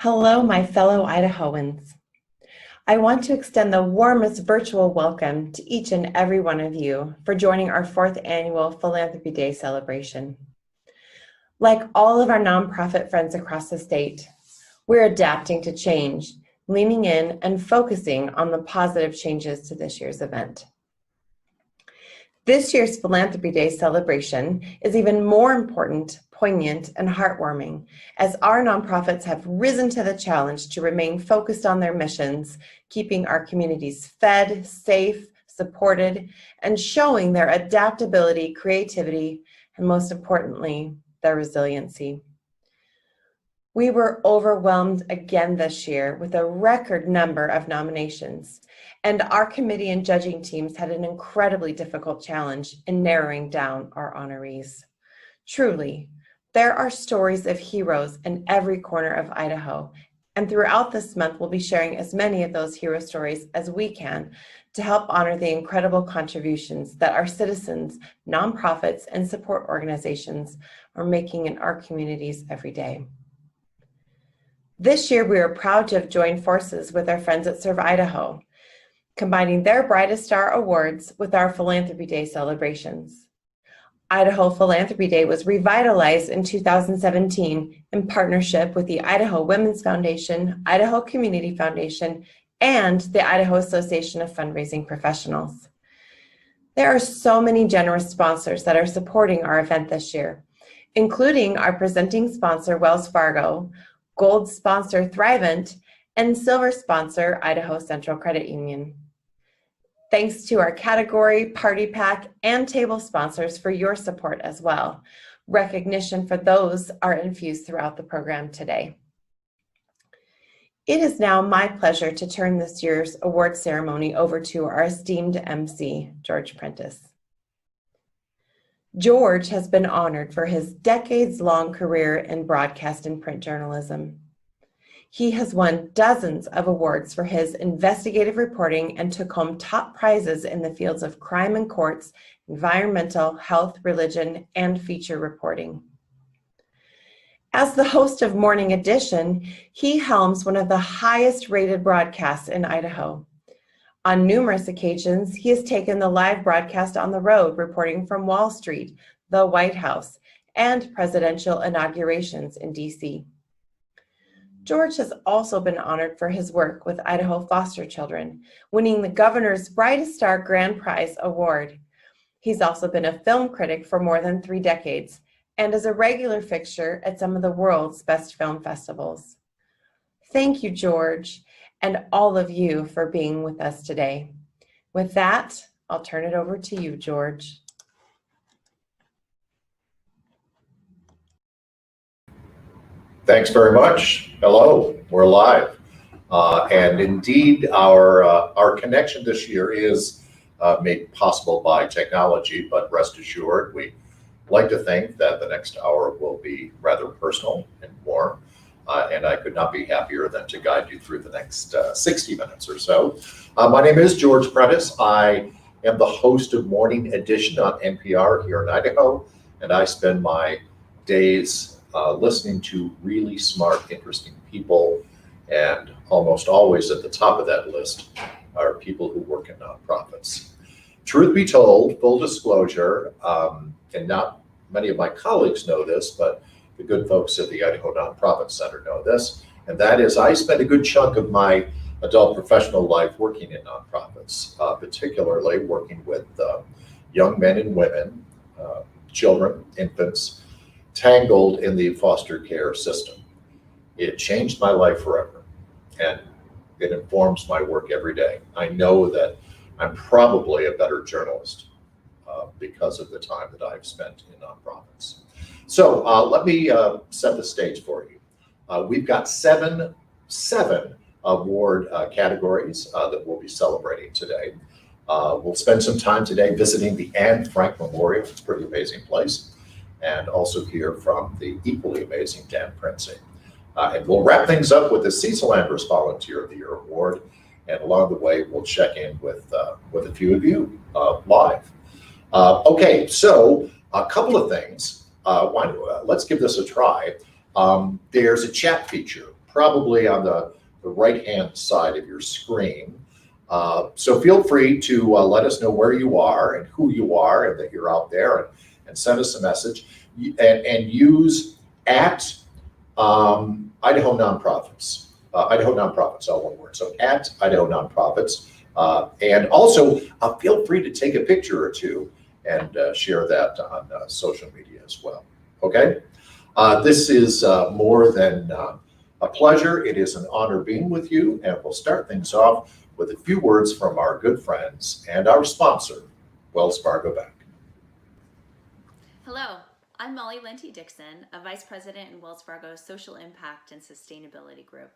Hello, my fellow Idahoans. I want to extend the warmest virtual welcome to each and every one of you for joining our 4th annual Philanthropy Day celebration. Like all of our nonprofit friends across the state, we're adapting to change, leaning in and focusing on the positive changes to this year's event. This year's Philanthropy Day celebration is even more important, poignant, and heartwarming as our nonprofits have risen to the challenge to remain focused on their missions, keeping our communities fed, safe, supported, and showing their adaptability, creativity, and most importantly, their resiliency. We were overwhelmed again this year with a record number of nominations, and our committee and judging teams had an incredibly difficult challenge in narrowing down our honorees. Truly, there are stories of heroes in every corner of Idaho, and throughout this month we'll be sharing as many of those hero stories as we can to help honor the incredible contributions that our citizens, nonprofits, and support organizations are making in our communities every day. This year, we are proud to have joined forces with our friends at Serve Idaho, combining their Brightest Star Awards with our Philanthropy Day celebrations. Idaho Philanthropy Day was revitalized in 2017 in partnership with the Idaho Women's Foundation, Idaho Community Foundation, and the Idaho Association of Fundraising Professionals. There are so many generous sponsors that are supporting our event this year, including our presenting sponsor, Wells Fargo, Gold sponsor Thrivent, and Silver sponsor Idaho Central Credit Union. Thanks to our category, party pack, and table sponsors for your support as well. Recognition for those are infused throughout the program today. It is now my pleasure to turn this year's award ceremony over to our esteemed MC, George Prentice. George has been honored for his decades-long career in broadcast and print journalism. He has won dozens of awards for his investigative reporting and took home top prizes in the fields of crime and courts, environmental, health, religion, and feature reporting. As the host of Morning Edition, he helms one of the highest-rated broadcasts in Idaho. On numerous occasions, he has taken the live broadcast on the road, reporting from Wall Street, the White House, and presidential inaugurations in D.C. George has also been honored for his work with Idaho foster children, winning the Governor's Brightest Star Grand Prize Award. He's also been a film critic for more than 3 decades and is a regular fixture at some of the world's best film festivals. Thank you, George, and all of you for being with us today. With that, I'll turn it over to you, George. Thanks very much. Hello, we're live. And indeed, our connection this year is made possible by technology, but rest assured, we like to think that the next hour will be rather personal and warm. And I could not be happier than to guide you through the next 60 minutes or so. My name is George Prentice. I am the host of Morning Edition on NPR here in Idaho, and I spend my days listening to really smart, interesting people, and almost always at the top of that list are people who work in nonprofits. Truth be told, full disclosure, and not many of my colleagues know this, but the good folks at the Idaho Nonprofit Center know this, and that is I spent a good chunk of my adult professional life working in nonprofits, particularly working with young men and women, children, infants, tangled in the foster care system. It changed my life forever, and it informs my work every day. I know that I'm probably a better journalist because of the time that I've spent in nonprofits. So let me set the stage for you. We've got seven award categories that we'll be celebrating today. We'll spend some time today visiting the Anne Frank Memorial. It's a pretty amazing place. And also hear from the equally amazing Dan Princey. And we'll wrap things up with the Cecil Andrews Volunteer of the Year Award. And along the way, we'll check in with a few of you live. Okay, so a couple of things. Let's give this a try. There's a chat feature probably on the right-hand side of your screen. So feel free to let us know where you are and who you are and that you're out there, and send us a message, and use at Idaho Nonprofits. Idaho Nonprofits, all one word. So at Idaho Nonprofits. And also feel free to take a picture or two and share that on social media as well. Okay? This is more than a pleasure. It is an honor being with you, and we'll start things off with a few words from our good friends and our sponsor, Wells Fargo Bank. Hello, I'm Molly Lenti-Dixon, a Vice President in Wells Fargo's Social Impact and Sustainability Group.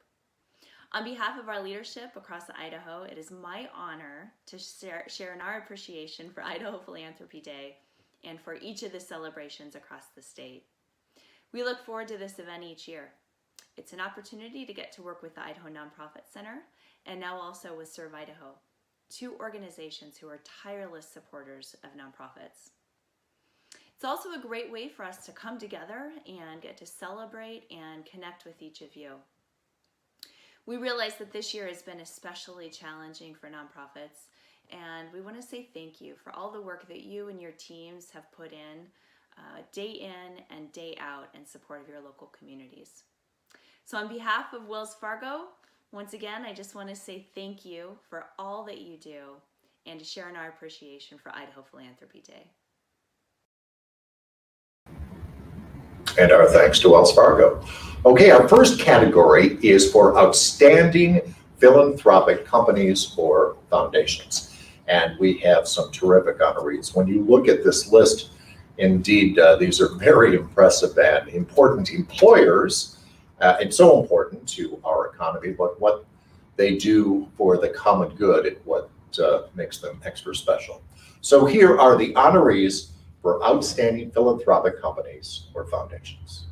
On behalf of our leadership across Idaho, it is my honor to share in our appreciation for Idaho Philanthropy Day and for each of the celebrations across the state. We look forward to this event each year. It's an opportunity to get to work with the Idaho Nonprofit Center and now also with Serve Idaho, two organizations who are tireless supporters of nonprofits. It's also a great way for us to come together and get to celebrate and connect with each of you. We realize that this year has been especially challenging for nonprofits, and we want to say thank you for all the work that you and your teams have put day in and day out in support of your local communities. So on behalf of Wells Fargo, once again, I just want to say thank you for all that you do and to share in our appreciation for Idaho Philanthropy Day. And our thanks to Wells Fargo. Okay, our first category is for outstanding philanthropic companies or foundations. And we have some terrific honorees. When you look at this list, indeed, these are very impressive and important employers, and so important to our economy, but what they do for the common good is what makes them extra special. So here are the honorees for outstanding philanthropic companies or foundations.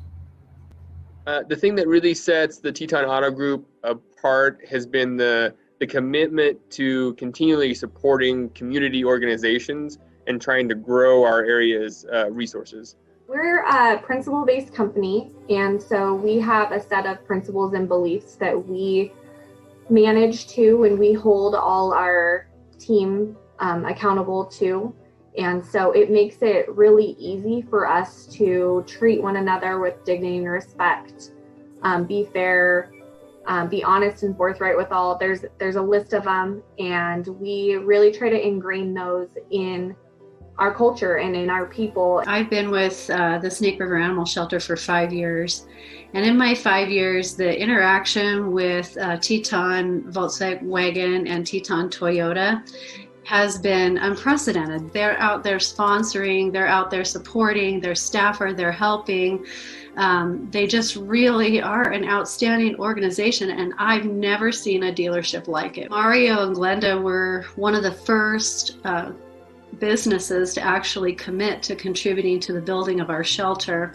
The thing that really sets the Teton Auto Group apart has been the commitment to continually supporting community organizations and trying to grow our area's resources. We're a principle-based company, and so we have a set of principles and beliefs that we manage to and we hold all our team accountable to. And so it makes it really easy for us to treat one another with dignity and respect, be fair, be honest and forthright with all. There's a list of them, and we really try to ingrain those in our culture and in our people. I've been with the Snake River Animal Shelter for 5 years. And in my 5 years, the interaction with Teton Volkswagen and Teton Toyota has been unprecedented. They're out there sponsoring, they're out there supporting, their staff are there helping. They just really are an outstanding organization, and I've never seen a dealership like it. Mario and Glenda were one of the first businesses to actually commit to contributing to the building of our shelter.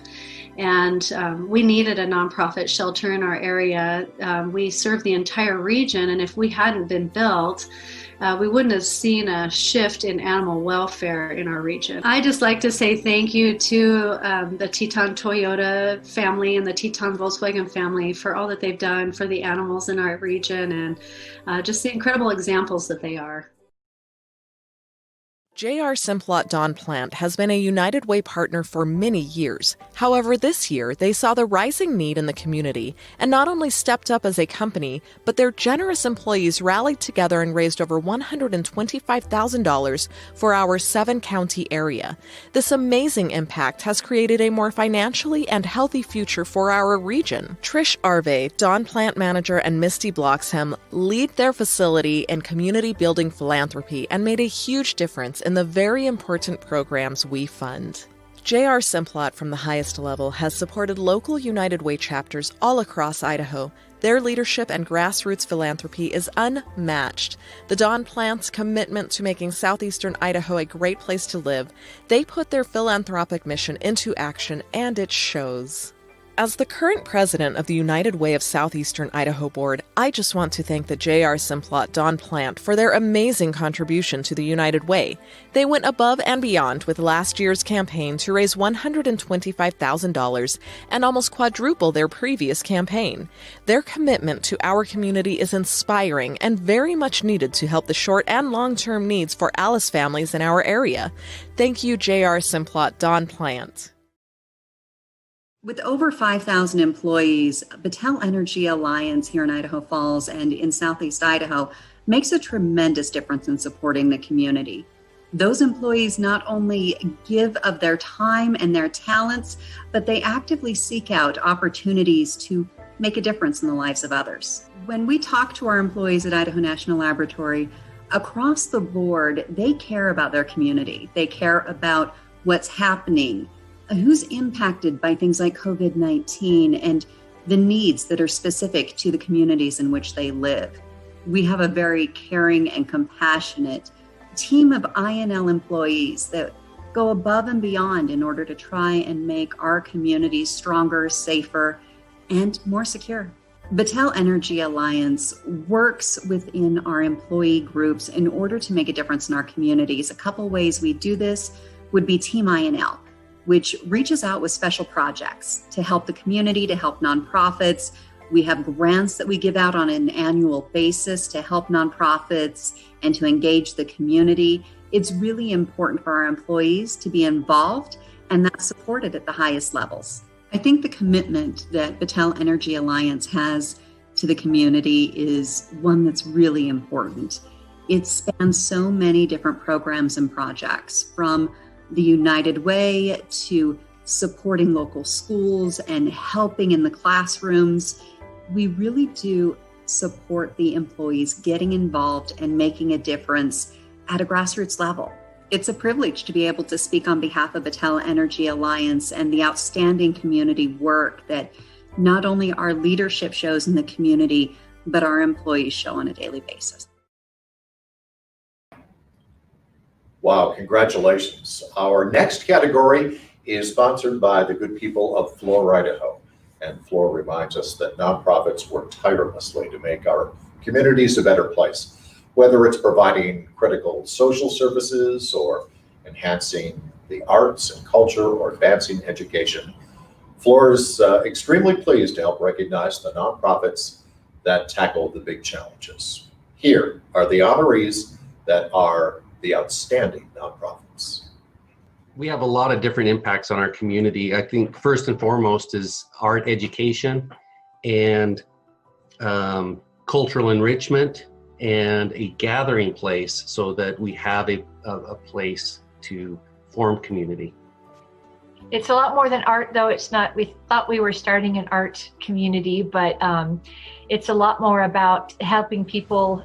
And we needed a nonprofit shelter in our area. We serve the entire region, and if we hadn't been built, we wouldn't have seen a shift in animal welfare in our region. I just like to say thank you to the Teton Toyota family and the Teton Volkswagen family for all that they've done for the animals in our region, and just the incredible examples that they are. J.R. Simplot Don Plant has been a United Way partner for many years. However, this year, they saw the rising need in the community and not only stepped up as a company, but their generous employees rallied together and raised over $125,000 for our 7-county area. This amazing impact has created a more financially and healthy future for our region. Trish Arve, Don Plant manager, and Misty Bloxham lead their facility in community building philanthropy and made a huge difference in the very important programs we fund. J.R. Simplot from the highest level has supported local United Way chapters all across Idaho. Their leadership and grassroots philanthropy is unmatched. The Don Plant's commitment to making southeastern Idaho a great place to live, they put their philanthropic mission into action, and it shows. As the current president of the United Way of Southeastern Idaho Board, I just want to thank the J.R. Simplot Don Plant for their amazing contribution to the United Way. They went above and beyond with last year's campaign to raise $125,000 and almost quadruple their previous campaign. Their commitment to our community is inspiring and very much needed to help the short and long-term needs for Alice families in our area. Thank you, J.R. Simplot Don Plant. With over 5,000 employees, Battelle Energy Alliance here in Idaho Falls and in Southeast Idaho makes a tremendous difference in supporting the community. Those employees not only give of their time and their talents, but they actively seek out opportunities to make a difference in the lives of others. When we talk to our employees at Idaho National Laboratory, across the board, they care about their community. They care about what's happening, who's impacted by things like COVID-19 and the needs that are specific to the communities in which they live. We have a very caring and compassionate team of INL employees that go above and beyond in order to try and make our communities stronger, safer, and more secure. Battelle Energy Alliance works within our employee groups in order to make a difference in our communities. A couple ways we do this would be Team INL, which reaches out with special projects to help the community, to help nonprofits. We have grants that we give out on an annual basis to help nonprofits and to engage the community. It's really important for our employees to be involved, and that's supported at the highest levels. I think the commitment that Battelle Energy Alliance has to the community is one that's really important. It spans so many different programs and projects, from the United Way to supporting local schools and helping in the classrooms. We really do support the employees getting involved and making a difference at a grassroots level. It's a privilege to be able to speak on behalf of Battelle Energy Alliance and the outstanding community work that not only our leadership shows in the community, but our employees show on a daily basis. Wow, congratulations. Our next category is sponsored by the good people of Flor, Idaho. And Flor reminds us that nonprofits work tirelessly to make our communities a better place, whether it's providing critical social services or enhancing the arts and culture or advancing education. Flor is extremely pleased to help recognize the nonprofits that tackle the big challenges. Here are the honorees that are the outstanding nonprofits. We have a lot of different impacts on our community. I think first and foremost is art education and cultural enrichment and a gathering place so that we have a place to form community. It's a lot more than art, though. It's not, we thought we were starting an art community, but it's a lot more about helping people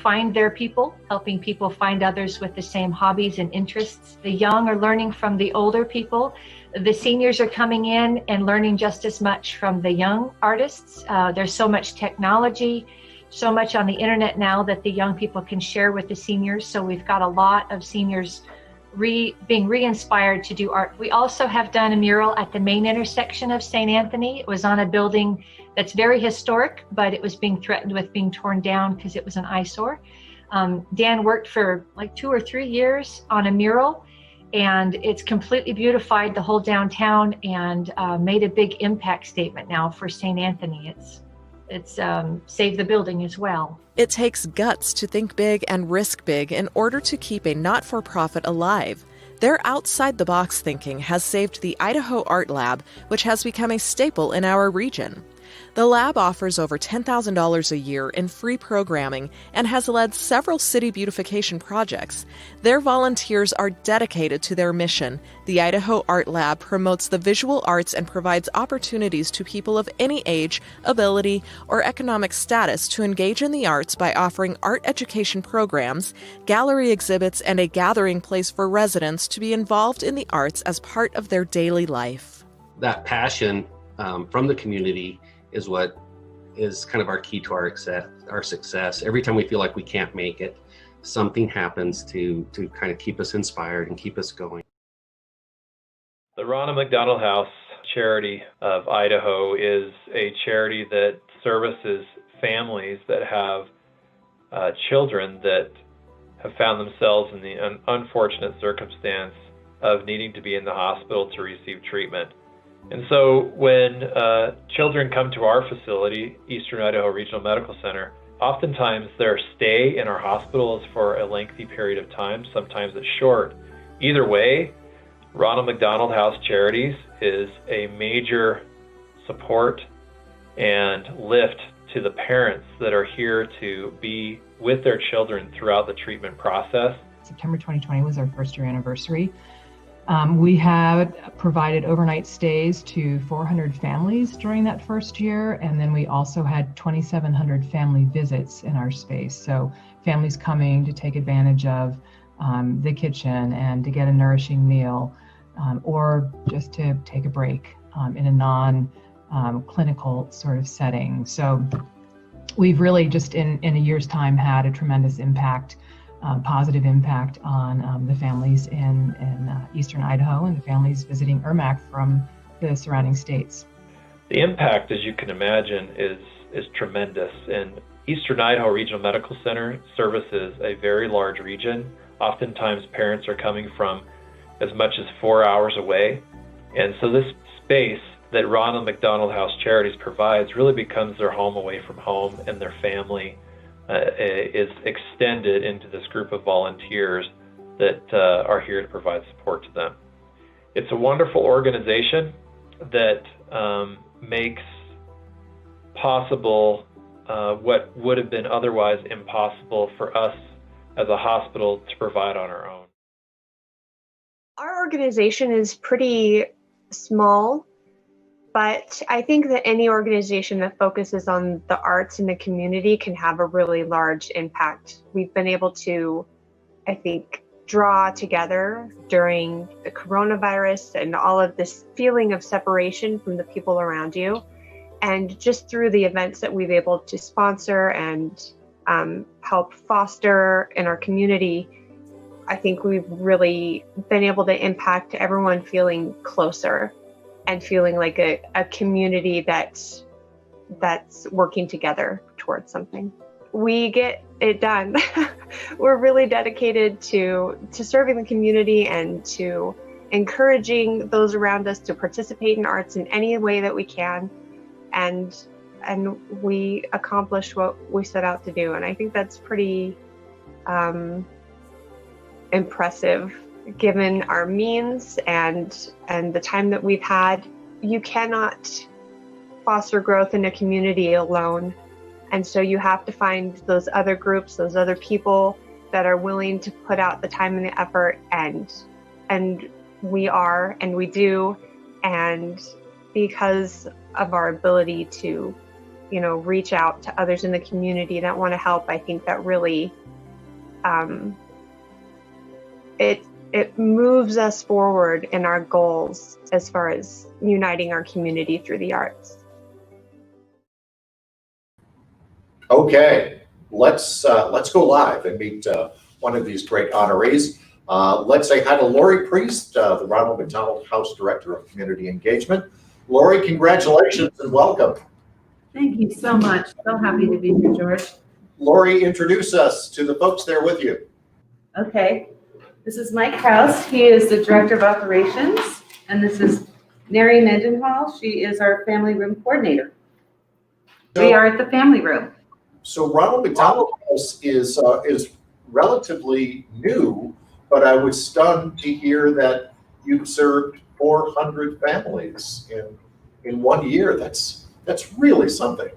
find their people, helping people find others with the same hobbies and interests. The young are learning from the older people. The seniors are coming in and learning just as much from the young artists. There's so much technology, so much on the internet now that the young people can share with the seniors. So we've got a lot of seniors being re-inspired to do art. We also have done a mural at the main intersection of St. Anthony. It was on a building that's very historic, but it was being threatened with being torn down because it was an eyesore. Dan worked for like 2 or 3 years on a mural, and it's completely beautified the whole downtown and made a big impact statement now for St. Anthony. It's saved the building as well. It takes guts to think big and risk big in order to keep a not-for-profit alive. Their outside-the-box thinking has saved the Idaho Art Lab, which has become a staple in our region. The lab offers over $10,000 a year in free programming and has led several city beautification projects. Their volunteers are dedicated to their mission. The Idaho Art Lab promotes the visual arts and provides opportunities to people of any age, ability, or economic status to engage in the arts by offering art education programs, gallery exhibits, and a gathering place for residents to be involved in the arts as part of their daily life. That passion from the community is what is kind of our key to our success. Every time we feel like we can't make it, something happens to kind of keep us inspired and keep us going. The Ronald McDonald House Charity of Idaho is a charity that services families that have children that have found themselves in the unfortunate circumstance of needing to be in the hospital to receive treatment. And so when children come to our facility, Eastern Idaho Regional Medical Center, oftentimes their stay in our hospital is for a lengthy period of time, sometimes it's short. Either way, Ronald McDonald House Charities is a major support and lift to the parents that are here to be with their children throughout the treatment process. September 2020 was our first year anniversary. We had provided overnight stays to 400 families during that first year, and then we also had 2,700 family visits in our space. So families coming to take advantage of the kitchen and to get a nourishing meal, or just to take a break in a non-clinical sort of setting. So we've really just in a year's time had a tremendous impact, positive impact on the families in Eastern Idaho and the families visiting ERMAC from the surrounding states. The impact, as you can imagine, is tremendous. And Eastern Idaho Regional Medical Center services a very large region. Oftentimes parents are coming from as much as 4 hours away. And so this space that Ronald McDonald House Charities provides really becomes their home away from home, and their family is extended into this group of volunteers that are here to provide support to them. It's a wonderful organization that makes possible what would have been otherwise impossible for us as a hospital to provide on our own. Our organization is pretty small, but I think that any organization that focuses on the arts in the community can have a really large impact. We've been able to, I think, draw together during the coronavirus and all of this feeling of separation from the people around you. And just through the events that we've been able to sponsor and help foster in our community, I think we've really been able to impact everyone feeling closer and feeling like a community that's working together towards something. We get it done. We're really dedicated to serving the community and to encouraging those around us to participate in arts in any way that we can. And we accomplish what we set out to do. And I think that's pretty impressive given our means and the time that we've had. You cannot foster growth in a community alone. And so you have to find those other groups, those other people that are willing to put out the time and the effort, and we are, and we do. And because of our ability to, reach out to others in the community that want to help, I think that really, it moves us forward in our goals as far as uniting our community through the arts. Okay, let's go live and meet one of these great honorees. Let's say hi to Lori Priest, the Ronald McDonald House Director of Community Engagement. Lori, congratulations and welcome. Thank you so much. So happy to be here, George. Lori, introduce us to the folks there with you. Okay. This is Mike Krause. He is the Director of Operations. And this is Neri Mendenhall. She is our Family Room Coordinator. We are at the Family Room. So Ronald McDonald House is relatively new, but I was stunned to hear that you served 400 families in 1 year. That's really something.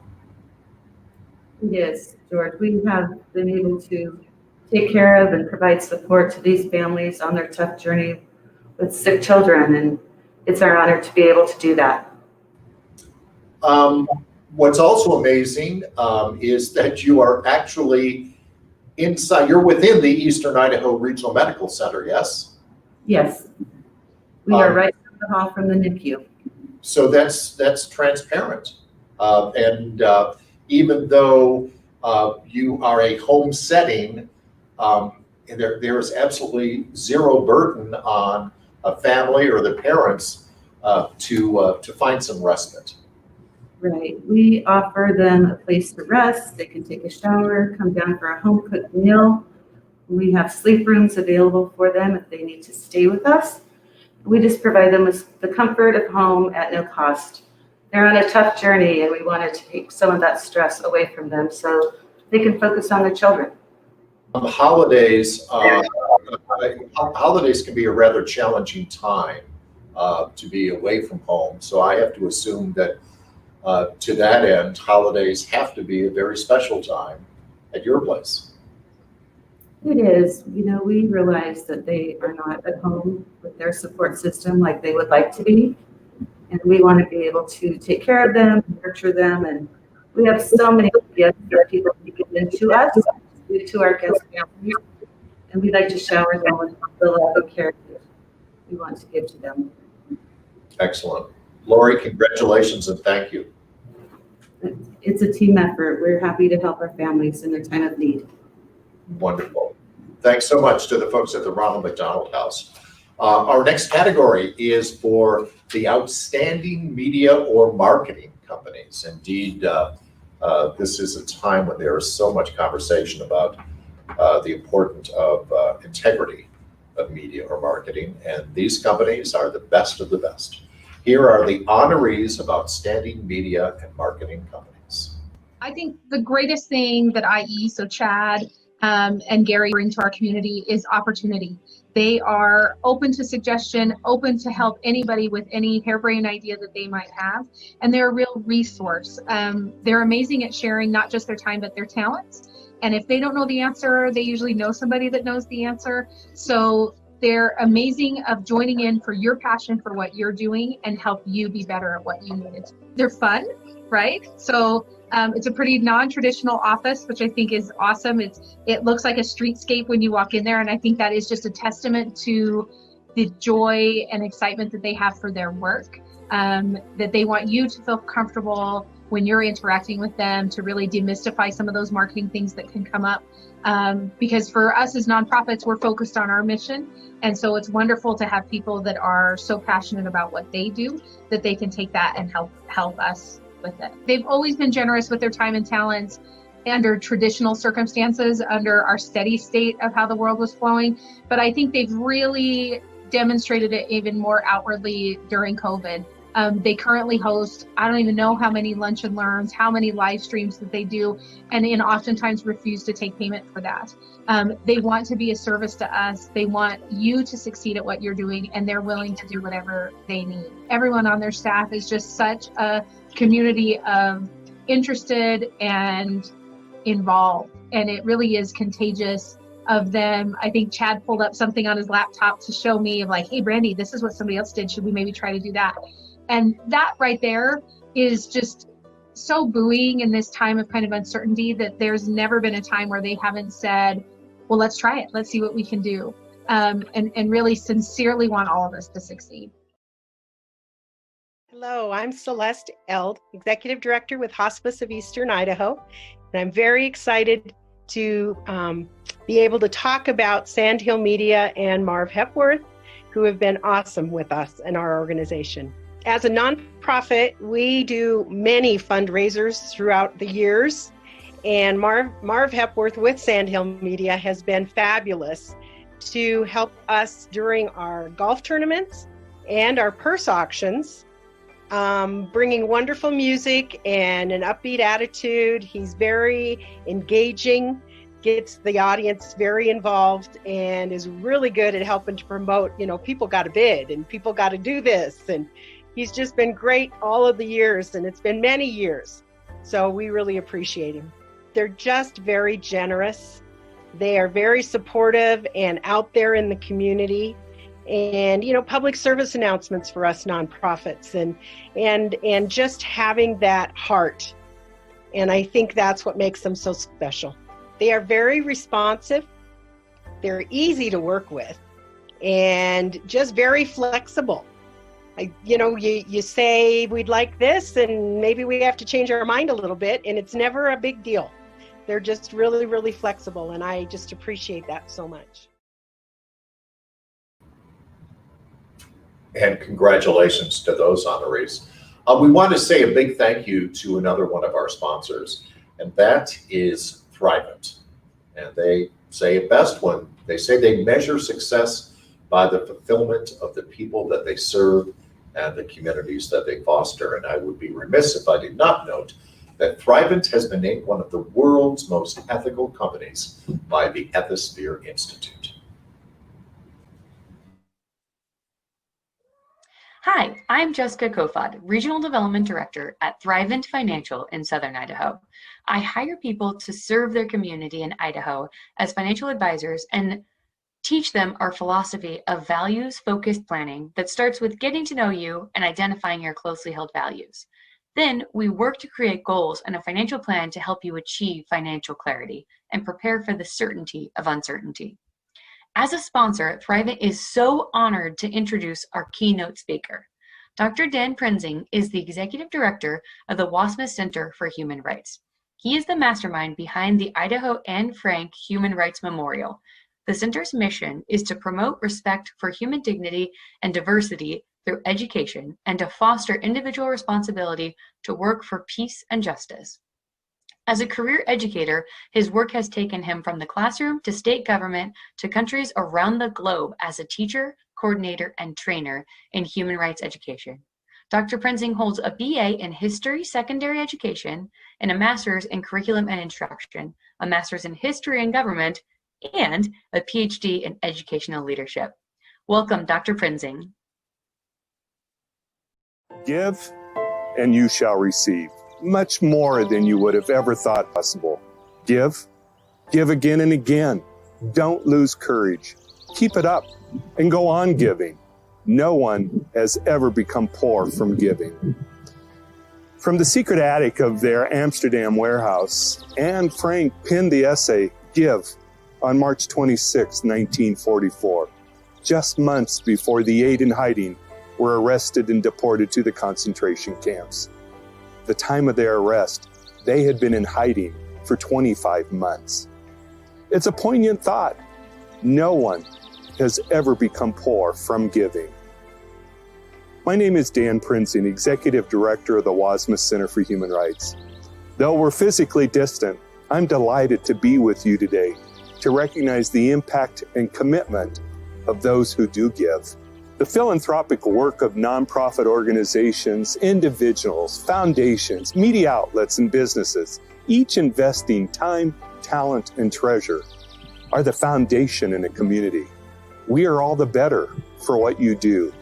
Yes, George. We have been able to take care of and provide support to these families on their tough journey with sick children, and it's our honor to be able to do that. What's also amazing is that you are actually inside, you're within the Eastern Idaho Regional Medical Center, yes? Yes. We are right down the hall from the NICU. So that's transparent. And even though you are a home setting, there is absolutely zero burden on a family or the parents to find some respite? Right. We offer them a place to rest. They can take a shower, come down for a home cooked meal. We have sleep rooms available for them if they need to stay with us. We just provide them with the comfort of home at no cost. They're on a tough journey, and we want to take some of that stress away from them so they can focus on their children. Holidays can be a rather challenging time to be away from home. So I have to assume that to that end, holidays have to be a very special time at your place. It is. You know, we realize that they are not at home with their support system like they would like to be. And we want to be able to take care of them, nurture them. And we have so many gifts that people can give into us, to our guest families. And we like to shower them with the love and care that we want to give to them. Excellent. Lori, congratulations and thank you. It's a team effort. We're happy to help our families in their time of need. Wonderful. Thanks so much to the folks at the Ronald McDonald House. Our next category is for the outstanding media or marketing companies. Indeed, this is a time when there is so much conversation about the importance of integrity of media or marketing, and these companies are the best of the best. Here are the honorees of outstanding media and marketing companies. I think the greatest thing that IE, so Chad and Gary, bring to our community is opportunity. They are open to suggestion, open to help anybody with any harebrained idea that they might have, and they're a real resource. They're amazing at sharing not just their time, but their talents. And if they don't know the answer, they usually know somebody that knows the answer. So they're amazing of joining in for your passion for what you're doing and help you be better at what you need. They're fun, right? So it's a pretty non-traditional office, which I think is awesome. It looks like a streetscape when you walk in there, and I think that is just a testament to the joy and excitement that they have for their work, that they want you to feel comfortable when you're interacting with them, to really demystify some of those marketing things that can come up. Because for us as nonprofits, we're focused on our mission. And so it's wonderful to have people that are so passionate about what they do that they can take that and help us with it. They've always been generous with their time and talents under traditional circumstances, under our steady state of how the world was flowing. But I think they've really demonstrated it even more outwardly during COVID. They currently host, I don't even know how many lunch and learns, how many live streams that they do, and oftentimes refuse to take payment for that. They want to be a service to us. They want you to succeed at what you're doing, and they're willing to do whatever they need. Everyone on their staff is just such a community of interested and involved, and it really is contagious of them. I think Chad pulled up something on his laptop to show me of like, hey, Brandy, this is what somebody else did. Should we maybe try to do that? And that right there is just so buoying in this time of kind of uncertainty that there's never been a time where they haven't said, well, let's try it. Let's see what we can do. And really sincerely want all of us to succeed. Hello, I'm Celeste Eld, Executive Director with Hospice of Eastern Idaho. And I'm very excited to be able to talk about Sandhill Media and Marv Hepworth, who have been awesome with us and our organization. As a nonprofit, we do many fundraisers throughout the years, and Marv Hepworth with Sandhill Media has been fabulous to help us during our golf tournaments and our purse auctions, bringing wonderful music and an upbeat attitude. He's very engaging, gets the audience very involved, and is really good at helping to promote, people got to bid and people got to do this. And he's just been great all of the years, and it's been many years. So we really appreciate him. They're just very generous. They are very supportive and out there in the community. And, public service announcements for us nonprofits and just having that heart. And I think that's what makes them so special. They are very responsive. They're easy to work with and just very flexible. You say we'd like this and maybe we have to change our mind a little bit, and it's never a big deal. They're just really, really flexible, and I just appreciate that so much. And congratulations to those honorees. We want to say a big thank you to another one of our sponsors, and that is Thrivent. And they say it best when they say they measure success by the fulfillment of the people that they serve and the communities that they foster. And I would be remiss if I did not note that Thrivent has been named one of the world's most ethical companies by the Ethisphere Institute. Hi, I'm Jessica Kofod, Regional Development Director at Thrivent Financial in Southern Idaho. I hire people to serve their community in Idaho as financial advisors and teach them our philosophy of values-focused planning that starts with getting to know you and identifying your closely held values. Then we work to create goals and a financial plan to help you achieve financial clarity and prepare for the certainty of uncertainty. As a sponsor, Thrivent is so honored to introduce our keynote speaker. Dr. Dan Prenzing is the Executive Director of the Wassmuth Center for Human Rights. He is the mastermind behind the Idaho Anne Frank Human Rights Memorial. The center's mission is to promote respect for human dignity and diversity through education and to foster individual responsibility to work for peace and justice. As a career educator, his work has taken him from the classroom to state government to countries around the globe as a teacher, coordinator, and trainer in human rights education. Dr. Prenzing holds a BA in History Secondary Education and a Master's in Curriculum and Instruction, a Master's in History and Government, and a PhD in Educational Leadership. Welcome, Dr. Prenzing. Give, and you shall receive. Much more than you would have ever thought possible. Give again and again. Don't lose courage. Keep it up and go on giving. No one has ever become poor from giving. From the secret attic of their Amsterdam warehouse, Anne Frank penned the essay, Give, on March 26, 1944, just months before the 8 in hiding were arrested and deported to the concentration camps. The time of their arrest, they had been in hiding for 25 months. It's a poignant thought. No one has ever become poor from giving. My name is Dan Prenzing, Executive Director of the Wassmuth Center for Human Rights. Though we're physically distant, I'm delighted to be with you today to recognize the impact and commitment of those who do give. The philanthropic work of nonprofit organizations, individuals, foundations, media outlets, and businesses, each investing time, talent, and treasure, are the foundation in a community. We are all the better for what you do.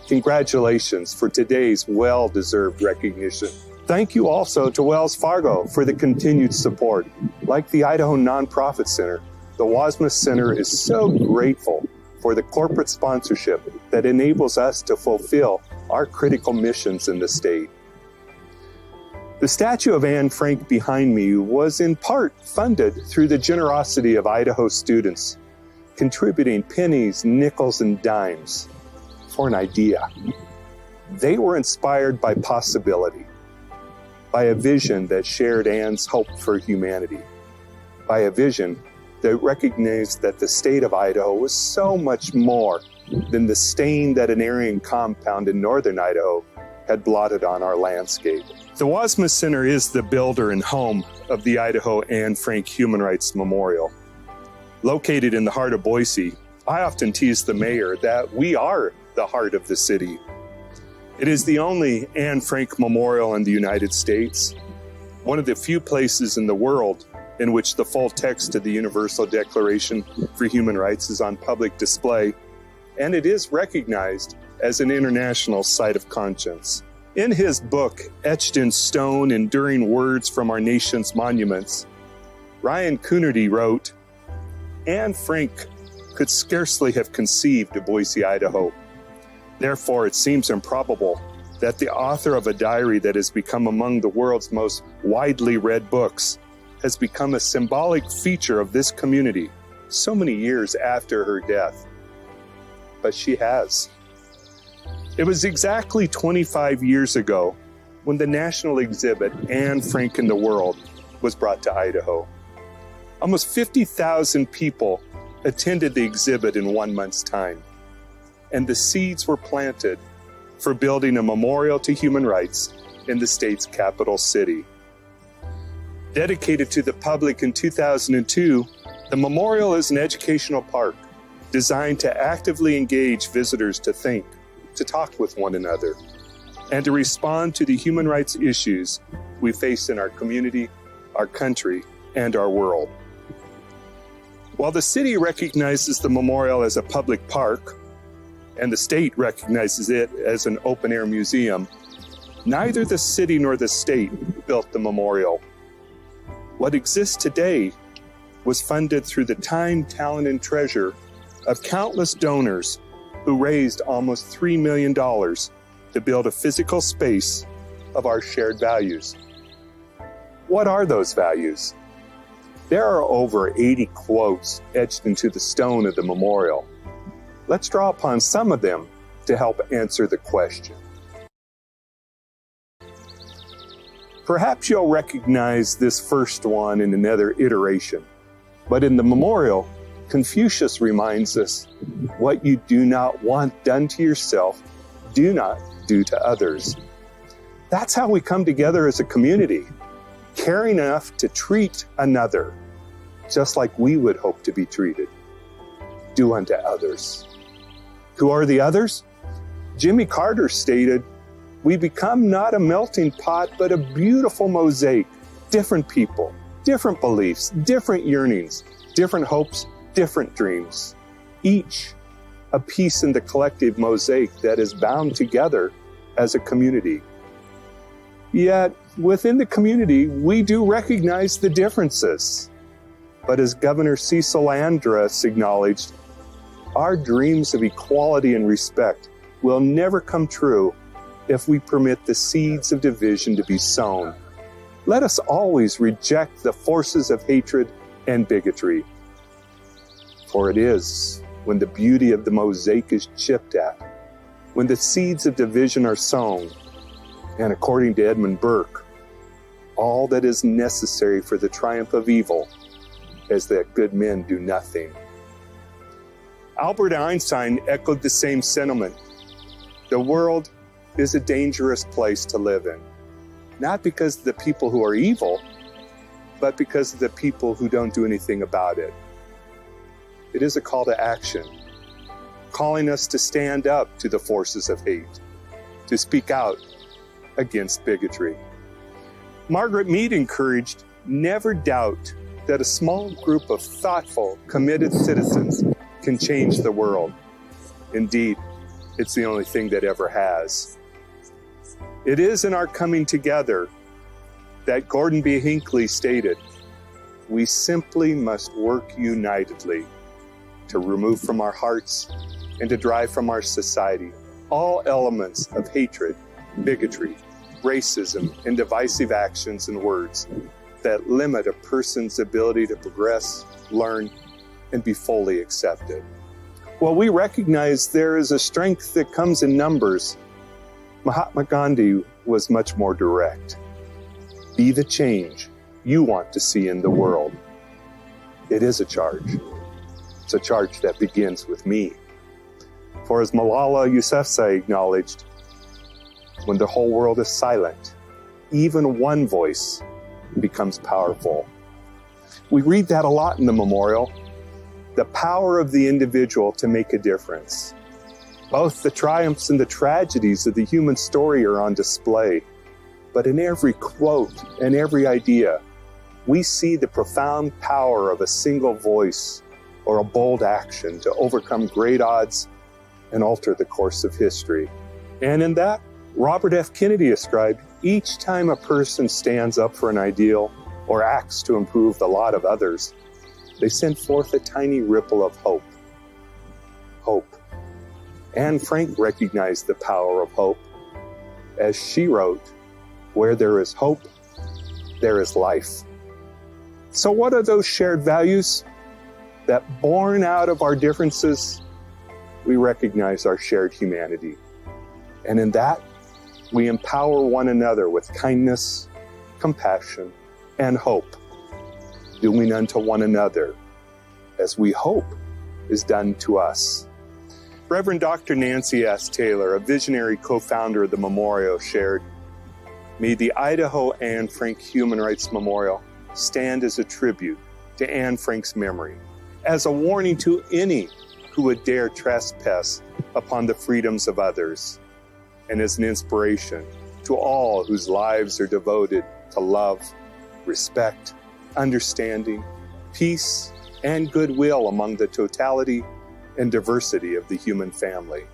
Congratulations for today's well-deserved recognition. Thank you also to Wells Fargo for the continued support. Like the Idaho Nonprofit Center, the Wassmuth Center is so grateful for the corporate sponsorship that enables us to fulfill our critical missions in the state. The statue of Anne Frank behind me was in part funded through the generosity of Idaho students, contributing pennies, nickels, and dimes for an idea. They were inspired by possibility, by a vision that shared Anne's hope for humanity, by a vision that recognized that the state of Idaho was so much more than the stain that an Aryan compound in northern Idaho had blotted on our landscape. The Wassmuth Center is the builder and home of the Idaho Anne Frank Human Rights Memorial. Located in the heart of Boise, I often tease the mayor that we are the heart of the city. It is the only Anne Frank memorial in the United States, one of the few places in the world in which the full text of the Universal Declaration for Human Rights is on public display, and it is recognized as an international site of conscience. In his book, Etched in Stone, Enduring Words from Our Nation's Monuments, Ryan Coonerty wrote, Anne Frank could scarcely have conceived of Boise, Idaho. Therefore, it seems improbable that the author of a diary that has become among the world's most widely read books has become a symbolic feature of this community so many years after her death. But she has. It was exactly 25 years ago when the national exhibit, Anne Frank in the World, was brought to Idaho. Almost 50,000 people attended the exhibit in 1 month's time. and the seeds were planted for building a memorial to human rights in the state's capital city. Dedicated to the public in 2002, the memorial is an educational park designed to actively engage visitors to think, to talk with one another, and to respond to the human rights issues we face in our community, our country, and our world. While the city recognizes the memorial as a public park, and the state recognizes it as an open-air museum, neither the city nor the state built the memorial. What exists today was funded through the time, talent, and treasure of countless donors who raised almost $3 million to build a physical space of our shared values. What are those values? There are over 80 quotes etched into the stone of the memorial. Let's draw upon some of them to help answer the question. Perhaps you'll recognize this first one in another iteration, but in the memorial, Confucius reminds us, what you do not want done to yourself, do not do to others. That's how we come together as a community, caring enough to treat another just like we would hope to be treated. Do unto others. Who are the others? Jimmy Carter stated, we become not a melting pot, but a beautiful mosaic. Different people, different beliefs, different yearnings, different hopes, different dreams. Each a piece in the collective mosaic that is bound together as a community. Yet, within the community, we do recognize the differences. But as Governor Cecil Andrus acknowledged, our dreams of equality and respect will never come true if we permit the seeds of division to be sown. Let us always reject the forces of hatred and bigotry. For it is when the beauty of the mosaic is chipped at, when the seeds of division are sown, and according to Edmund Burke, all that is necessary for the triumph of evil is that good men do nothing. Albert Einstein echoed the same sentiment. The world is a dangerous place to live in, not because of the people who are evil, but because of the people who don't do anything about it. It is a call to action, calling us to stand up to the forces of hate, to speak out against bigotry. Margaret Mead encouraged, never doubt that a small group of thoughtful, committed citizens can change the world. Indeed, it's the only thing that ever has. It is in our coming together that Gordon B. Hinckley stated, we simply must work unitedly to remove from our hearts and to drive from our society all elements of hatred, bigotry, racism, and divisive actions and words that limit a person's ability to progress, learn, and be fully accepted. While we recognize there is a strength that comes in numbers, Mahatma Gandhi was much more direct. Be the change you want to see in the world. It is a charge. It's a charge that begins with me. For as Malala Yousafzai acknowledged, when the whole world is silent, even one voice becomes powerful. We read that a lot in the memorial. The power of the individual to make a difference. Both the triumphs and the tragedies of the human story are on display. But in every quote and every idea, we see the profound power of a single voice or a bold action to overcome great odds and alter the course of history. And in that, Robert F. Kennedy ascribed, each time a person stands up for an ideal or acts to improve the lot of others, they send forth a tiny ripple of hope. Hope. Anne Frank recognized the power of hope. As she wrote, where there is hope, there is life. So what are those shared values? That born out of our differences, we recognize our shared humanity. And in that, we empower one another with kindness, compassion, and hope, doing unto one another as we hope is done to us. Reverend Dr. Nancy S. Taylor, a visionary co-founder of the memorial, shared, "May the Idaho Anne Frank Human Rights Memorial stand as a tribute to Anne Frank's memory, as a warning to any who would dare trespass upon the freedoms of others, and as an inspiration to all whose lives are devoted to love, respect, understanding, peace, and goodwill among the totality and diversity of the human family."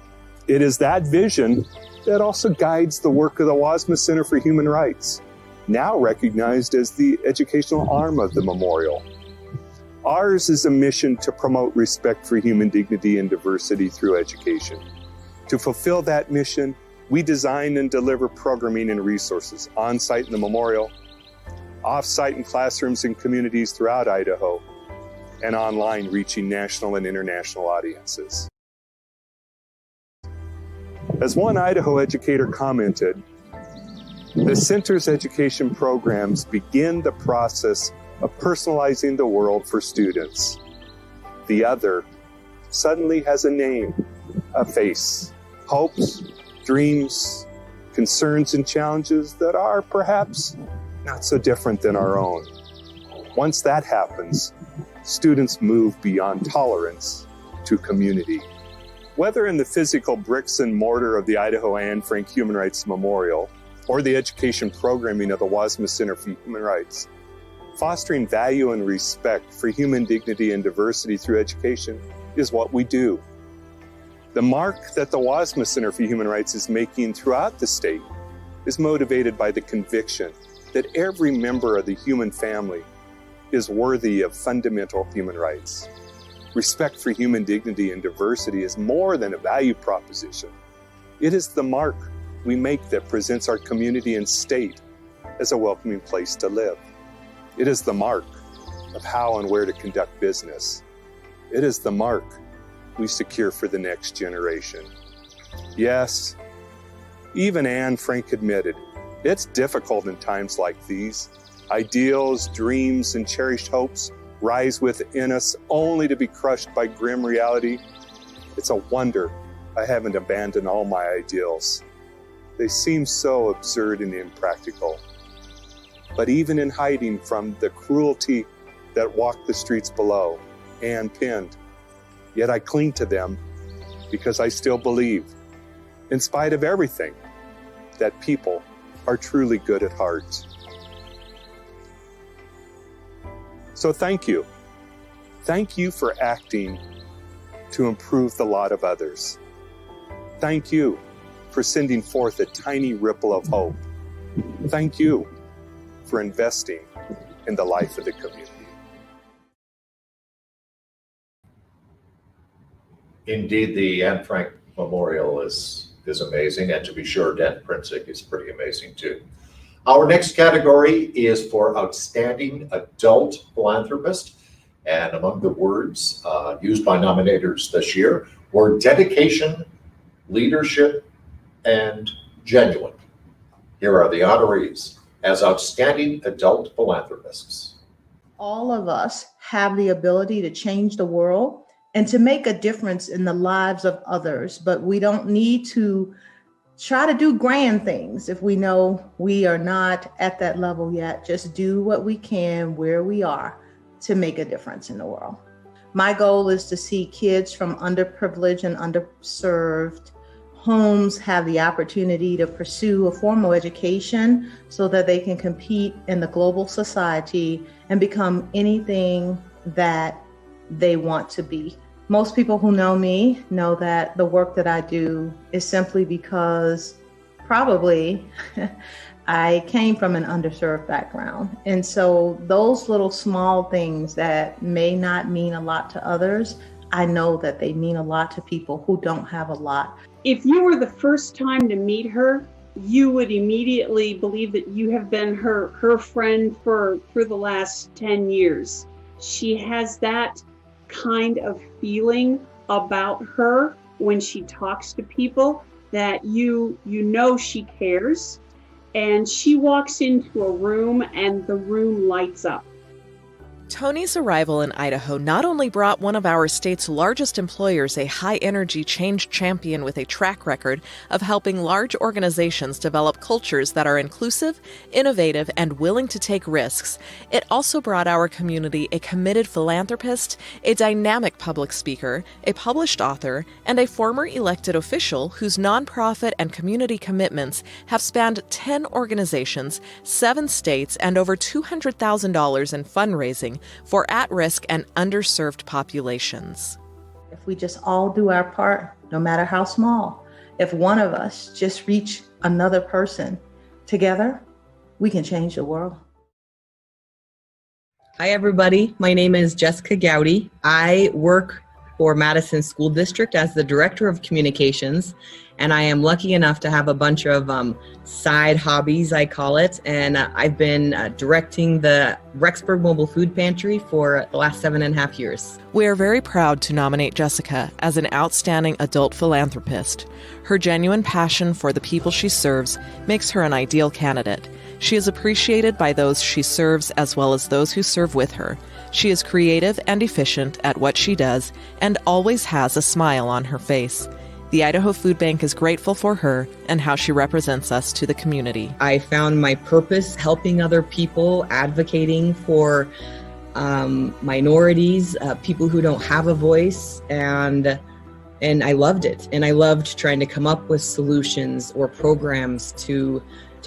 It is that vision that also guides the work of the Wasma Center for Human Rights, now recognized as the educational arm of the memorial. Ours is a mission to promote respect for human dignity and diversity through education. To fulfill that mission, we design and deliver programming and resources on-site in the memorial, off-site in classrooms and communities throughout Idaho, and online reaching national and international audiences. As one Idaho educator commented, the center's education programs begin the process of personalizing the world for students. The other suddenly has a name, a face, hopes, dreams, concerns, and challenges that are perhaps not so different than our own. Once that happens, students move beyond tolerance to community. Whether in the physical bricks and mortar of the Idaho Anne Frank Human Rights Memorial or the education programming of the Wasma Center for Human Rights, fostering value and respect for human dignity and diversity through education is what we do. The mark that the Wasma Center for Human Rights is making throughout the state is motivated by the conviction that every member of the human family is worthy of fundamental human rights. Respect for human dignity and diversity is more than a value proposition. It is the mark we make that presents our community and state as a welcoming place to live. It is the mark of how and where to conduct business. It is the mark we secure for the next generation. Yes, even Anne Frank admitted, it's difficult in times like these. Ideals, dreams, and cherished hopes rise within us only to be crushed by grim reality. It's a wonder I haven't abandoned all my ideals. They seem so absurd and impractical. But even in hiding from the cruelty that walked the streets below, Anne penned, yet I cling to them because I still believe, in spite of everything, that people are truly good at heart. So thank you. Thank you for acting to improve the lot of others. Thank you for sending forth a tiny ripple of hope. Thank you for investing in the life of the community. Indeed, the Anne Frank Memorial is amazing, and to be sure, Dan Princik is pretty amazing too. Our next category is for Outstanding Adult Philanthropist, and among the words used by nominators this year were dedication, leadership, and genuine. Here are the honorees as Outstanding Adult Philanthropists. All of us have the ability to change the world and to make a difference in the lives of others, but we don't need to try to do grand things if we know we are not at that level yet. Just do what we can where we are to make a difference in the world. My goal is to see kids from underprivileged and underserved homes have the opportunity to pursue a formal education so that they can compete in the global society and become anything that they want to be. Most people who know me know that the work that I do is simply because probably I came from an underserved background. And so those little small things that may not mean a lot to others, I know that they mean a lot to people who don't have a lot. If you were the first time to meet her, you would immediately believe that you have been her friend for the last 10 years. She has that kind of feeling about her when she talks to people that you know she cares, and she walks into a room and the room lights up. Tony's arrival in Idaho not only brought one of our state's largest employers a high-energy change champion with a track record of helping large organizations develop cultures that are inclusive, innovative, and willing to take risks, it also brought our community a committed philanthropist, a dynamic public speaker, a published author, and a former elected official whose nonprofit and community commitments have spanned 10 organizations, 7 states, and over $200,000 in fundraising for at-risk and underserved populations. If we just all do our part, no matter how small, if one of us just reach another person together, we can change the world. Hi, everybody. My name is Jessica Gowdy. I work for Madison School District as the Director of Communications, and I am lucky enough to have a bunch of side hobbies, I call it, and I've been directing the Rexburg Mobile Food Pantry for the last 7.5 years. We are very proud to nominate Jessica as an outstanding adult philanthropist. Her genuine passion for the people she serves makes her an ideal candidate. She is appreciated by those she serves as well as those who serve with her. She is creative and efficient at what she does and always has a smile on her face. The Idaho Food Bank is grateful for her and how she represents us to the community. I found my purpose helping other people, advocating for minorities, people who don't have a voice, and I loved it. And I loved trying to come up with solutions or programs to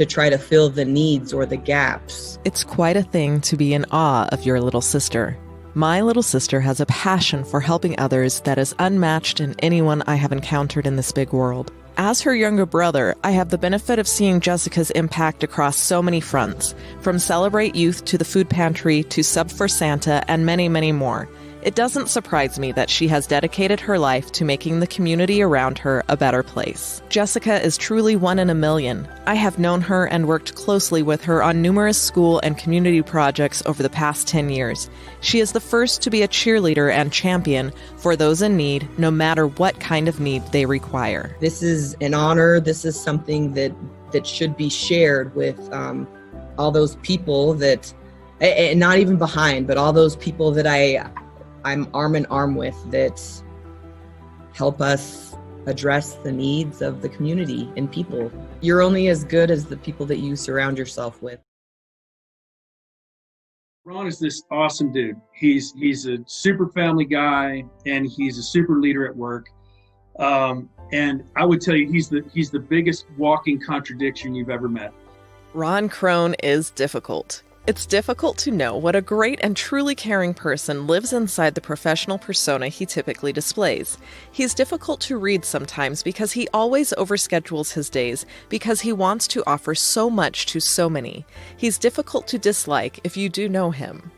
try to fill the needs or the gaps. It's quite a thing to be in awe of your little sister. My little sister has a passion for helping others that is unmatched in anyone I have encountered in this big world. As her younger brother, I have the benefit of seeing Jessica's impact across so many fronts, from Celebrate Youth to the Food Pantry to Sub for Santa and many, many more. It doesn't surprise me that she has dedicated her life to making the community around her a better place. Jessica is truly one in a million. I have known her and worked closely with her on numerous school and community projects over the past 10 years. She is the first to be a cheerleader and champion for those in need, no matter what kind of need they require. This is an honor. This is something that should be shared with all those people that, and not even behind, but all those people that I'm arm in arm with that help us address the needs of the community and people. You're only as good as the people that you surround yourself with. Ron is this awesome dude. He's a super family guy, and he's a super leader at work. And I would tell you, he's the biggest walking contradiction you've ever met. Ron Crone is difficult. It's difficult to know what a great and truly caring person lives inside the professional persona he typically displays. He's difficult to read sometimes because he always overschedules his days because he wants to offer so much to so many. He's difficult to dislike if you do know him.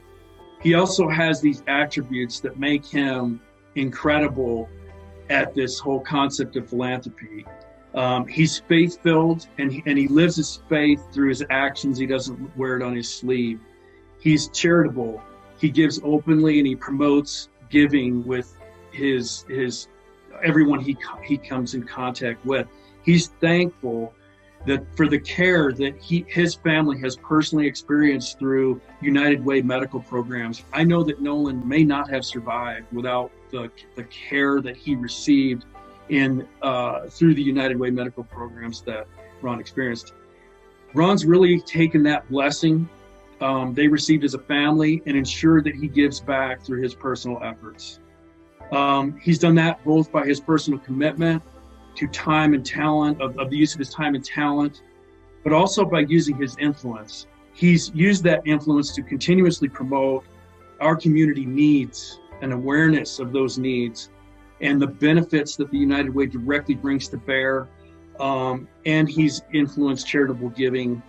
He also has these attributes that make him incredible at this whole concept of philanthropy. He's faith-filled, and he lives his faith through his actions. He doesn't wear it on his sleeve. He's charitable. He gives openly, and he promotes giving with his everyone he comes in contact with. He's thankful that for the care that his family has personally experienced through United Way medical programs. I know that Nolan may not have survived without the care that he received through the United Way medical programs that Ron experienced. Ron's really taken that blessing they received as a family and ensured that he gives back through his personal efforts. He's done that both by his personal commitment to time and talent, of the use of his time and talent, but also by using his influence. He's used that influence to continuously promote our community needs and awareness of those needs and the benefits that the United Way directly brings to bear. And he's influenced charitable giving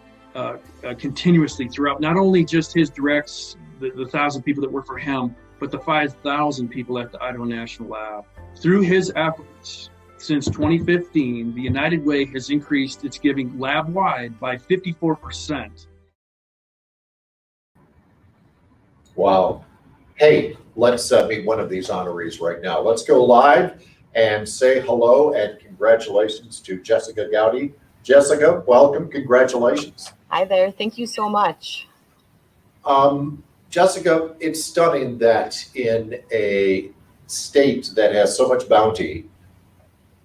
continuously throughout, not only just his directs, the 1,000 people that work for him, but the 5,000 people at the Idaho National Lab. Through his efforts, since 2015, the United Way has increased its giving lab-wide by 54%. Wow. Hey, let's meet one of these honorees right now. Let's go live and say hello and congratulations to Jessica Gowdy. Jessica, welcome. Congratulations. Hi there. Thank you so much. Jessica, it's stunning that in a state that has so much bounty,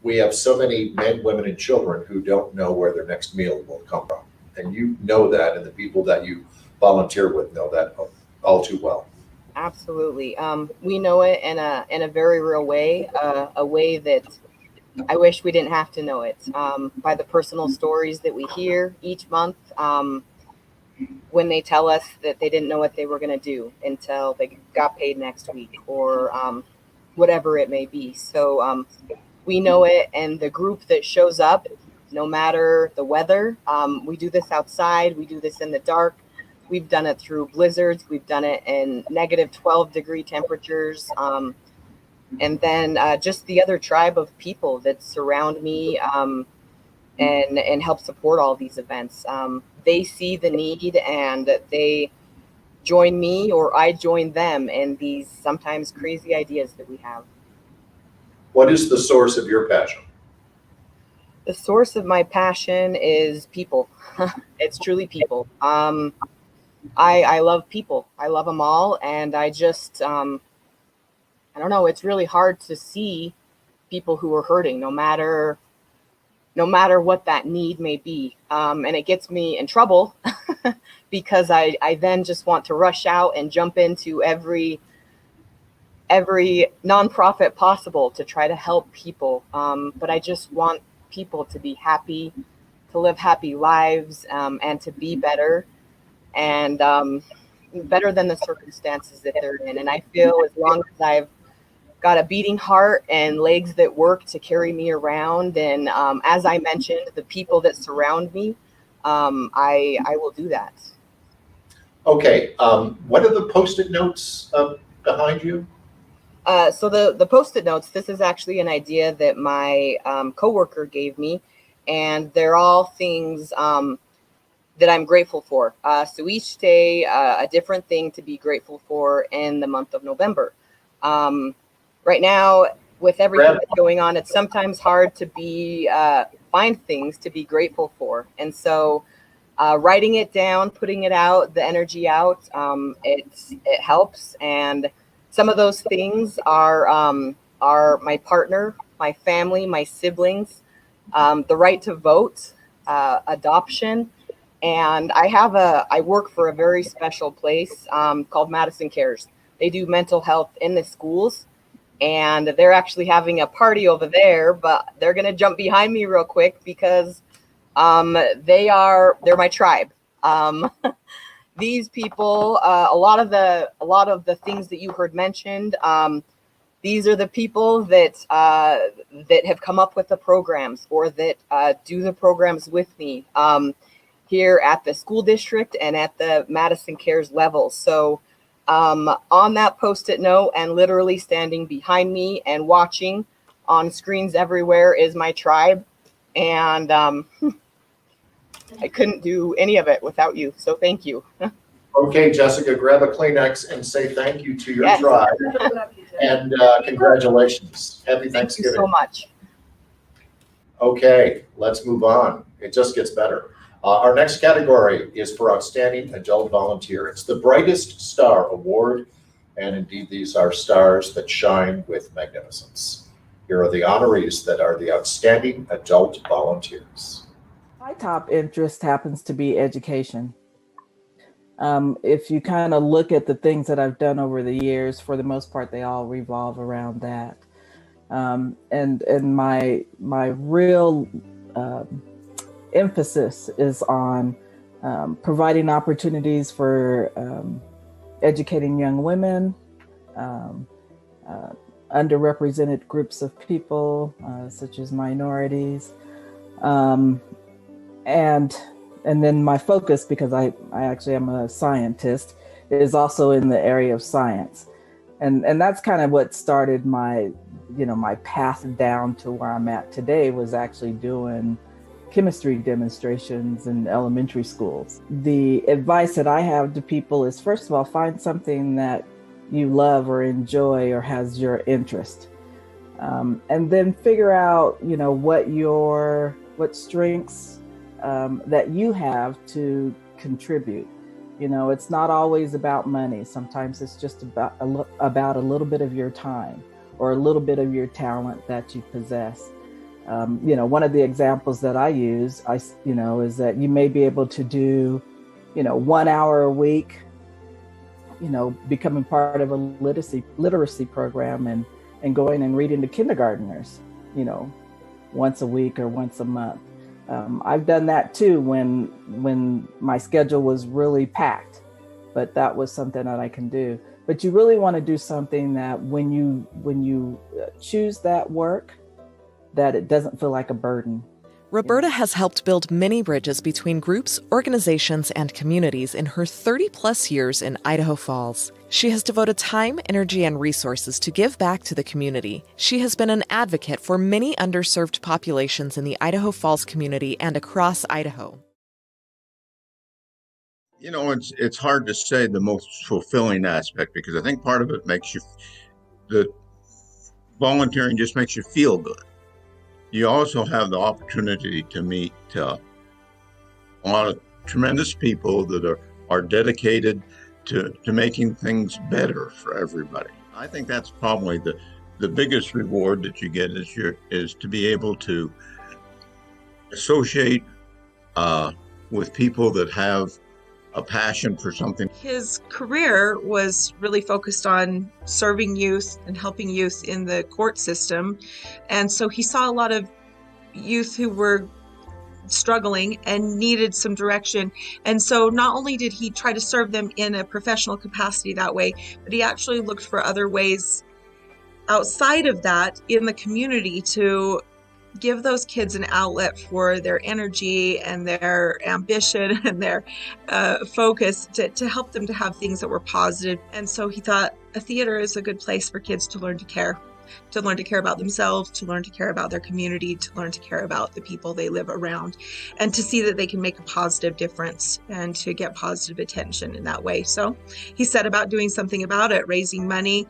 we have so many men, women, and children who don't know where their next meal will come from. And you know that, and the people that you volunteer with know that all too well. Absolutely. We know it in a very real way, a way that I wish we didn't have to know it, by the personal stories that we hear each month, when they tell us that they didn't know what they were going to do until they got paid next week, or whatever it may be. So we know it, and the group that shows up, no matter the weather, we do this outside, we do this in the dark. We've done it through blizzards. We've done it in negative 12-degree temperatures. And then just the other tribe of people that surround me and help support all these events. They see the need and they join me, or I join them in these sometimes crazy ideas that we have. What is the source of your passion? The source of my passion is people. It's truly people. I love people. I love them all. And I just, I don't know, it's really hard to see people who are hurting, no matter what that need may be. And it gets me in trouble because I then just want to rush out and jump into every nonprofit possible to try to help people. But I just want people to be happy, to live happy lives, and to be better, and better than the circumstances that they're in. And I feel as long as I've got a beating heart and legs that work to carry me around, and as I mentioned, the people that surround me, I will do that. Okay, what are the Post-it notes behind you? So the Post-it notes, this is actually an idea that my coworker gave me, and they're all things that I'm grateful for. So each day, a different thing to be grateful for in the month of November. Right now, with everything that's going on, it's sometimes hard to find things to be grateful for. And so writing it down, putting it out, the energy out, it helps. And some of those things are my partner, my family, my siblings, the right to vote, adoption. And I work for a very special place called Madison Cares. They do mental health in the schools, and they're actually having a party over there, but they're going to jump behind me real quick because they're my tribe. These people, a lot of the things that you heard mentioned, these are the people that have come up with the programs, or that do the programs with me here at the school district and at the Madison Cares level. So on that Post-it note, and literally standing behind me and watching on screens everywhere, is my tribe. And I couldn't do any of it without you. So thank you. Okay, Jessica, grab a Kleenex and say thank you to your tribe. And congratulations. Happy Thanksgiving. Thank you so much. Okay, let's move on. It just gets better. Our next category is for Outstanding Adult Volunteer. It's the Brightest Star Award, and indeed these are stars that shine with magnificence. Here are the honorees that are the Outstanding Adult Volunteers. My top interest happens to be education. If you kind of look at the things that I've done over the years, for the most part, they all revolve around that. And my real emphasis is on providing opportunities for educating young women, underrepresented groups of people, such as minorities, and then my focus, because I actually am a scientist, is also in the area of science, and that's kind of what started my path down to where I'm at today, was actually doing chemistry demonstrations in elementary schools. The advice that I have to people is, first of all, find something that you love or enjoy or has your interest, and then figure out what strengths that you have to contribute. You know, it's not always about money. Sometimes it's just about a little bit of your time or a little bit of your talent that you possess. You know, one of the examples that I use, is that you may be able to do, 1 hour a week, becoming part of a literacy program and going and reading to kindergartners, once a week or once a month. I've done that too when my schedule was really packed, but that was something that I can do. But you really want to do something that when you choose that work, that it doesn't feel like a burden. Roberta has helped build many bridges between groups, organizations, and communities in her 30-plus years in Idaho Falls. She has devoted time, energy, and resources to give back to the community. She has been an advocate for many underserved populations in the Idaho Falls community and across Idaho. You know, it's hard to say the most fulfilling aspect, because I think part of it the volunteering just makes you feel good. You also have the opportunity to meet a lot of tremendous people that are dedicated to making things better for everybody. I think that's probably the biggest reward that you get is to be able to associate with people that have a passion for something. His career was really focused on serving youth and helping youth in the court system. And so he saw a lot of youth who were struggling and needed some direction. And so not only did he try to serve them in a professional capacity that way, but he actually looked for other ways outside of that in the community to give those kids an outlet for their energy and their ambition and their focus to help them to have things that were positive. And so he thought a theater is a good place for kids to learn to care about themselves, to learn to care about their community, to learn to care about the people they live around, and to see that they can make a positive difference and to get positive attention in that way. So he set about doing something about it, raising money.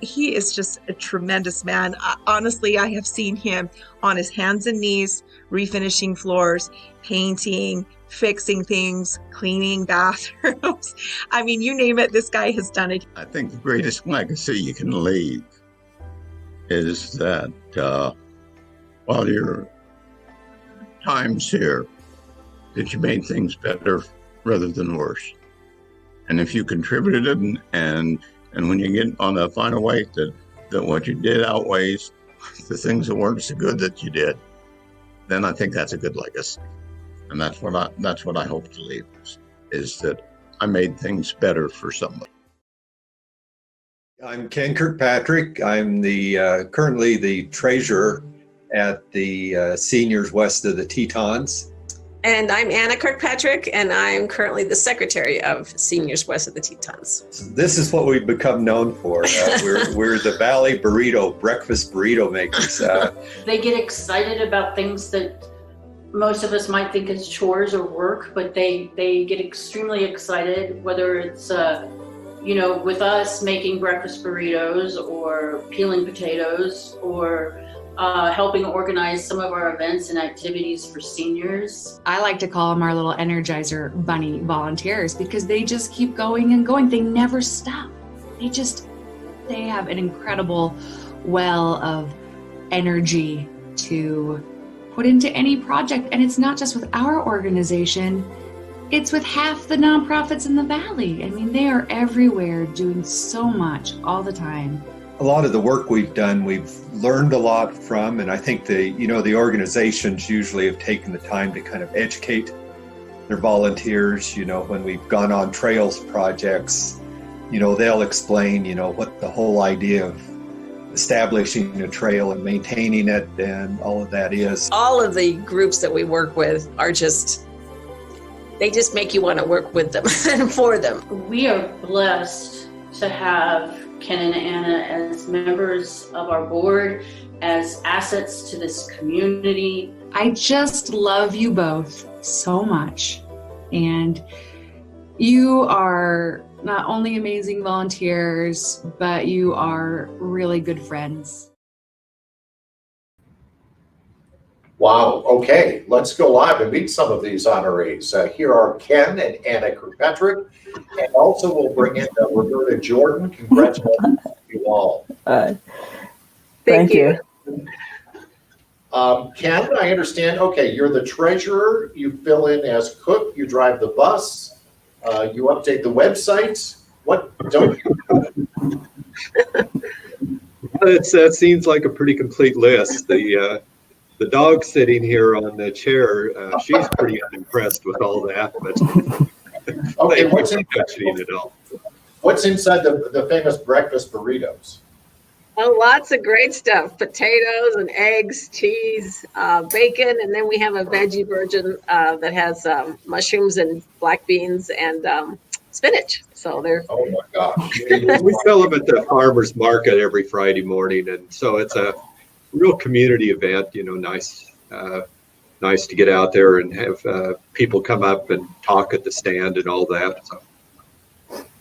He is just a tremendous man. Honestly, I have seen him on his hands and knees, refinishing floors, painting, fixing things, cleaning bathrooms. I mean, you name it, this guy has done it. I think the greatest legacy you can leave is that while your time's here, that you made things better rather than worse. And if you contributed and when you get on the final weight that what you did outweighs the things that weren't so good that you did, then I think that's a good legacy. And that's what I hope to leave is that I made things better for somebody. I'm Ken Kirkpatrick. I'm currently the treasurer at the Seniors West of the Tetons. And I'm Anna Kirkpatrick, and I'm currently the secretary of Seniors West of the Tetons. This is what we've become known for. We're the Valley breakfast burrito makers. They get excited about things that most of us might think is chores or work, but they get extremely excited, whether it's with us making breakfast burritos or peeling potatoes or helping organize some of our events and activities for seniors. I like to call them our little Energizer Bunny volunteers because they just keep going and going. They never stop. They have an incredible well of energy to put into any project. And it's not just with our organization. It's with half the nonprofits in the Valley. I mean, they are everywhere doing so much all the time. A lot of the work we've done, we've learned a lot from, and I think the organizations usually have taken the time to kind of educate their volunteers. When we've gone on trails projects, they'll explain, what the whole idea of establishing a trail and maintaining it and all of that is. All of the groups that we work with are they just make you want to work with them and for them. We are blessed to have Ken and Anna as members of our board, as assets to this community. I just love you both so much. And you are not only amazing volunteers, but you are really good friends. Wow. Okay, let's go live and meet some of these honorees. Here are Ken and Anna Kirkpatrick, and also we'll bring in Roberta Jordan. Congratulations to you all. Thank you. Ken, I understand. Okay, you're the treasurer. You fill in as cook. You drive the bus. You update the website. What don't you? That seems like a pretty complete list. The dog sitting here on the chair, she's pretty unimpressed with all that. But okay, what's inside the famous breakfast burritos? Oh, lots of great stuff. Potatoes and eggs, cheese, bacon, and then we have a veggie version that has mushrooms and black beans and spinach. So they're... Oh my gosh. We sell them at the farmer's market every Friday morning, and so it's a real community event, you know, nice to get out there and have people come up and talk at the stand and all that. So.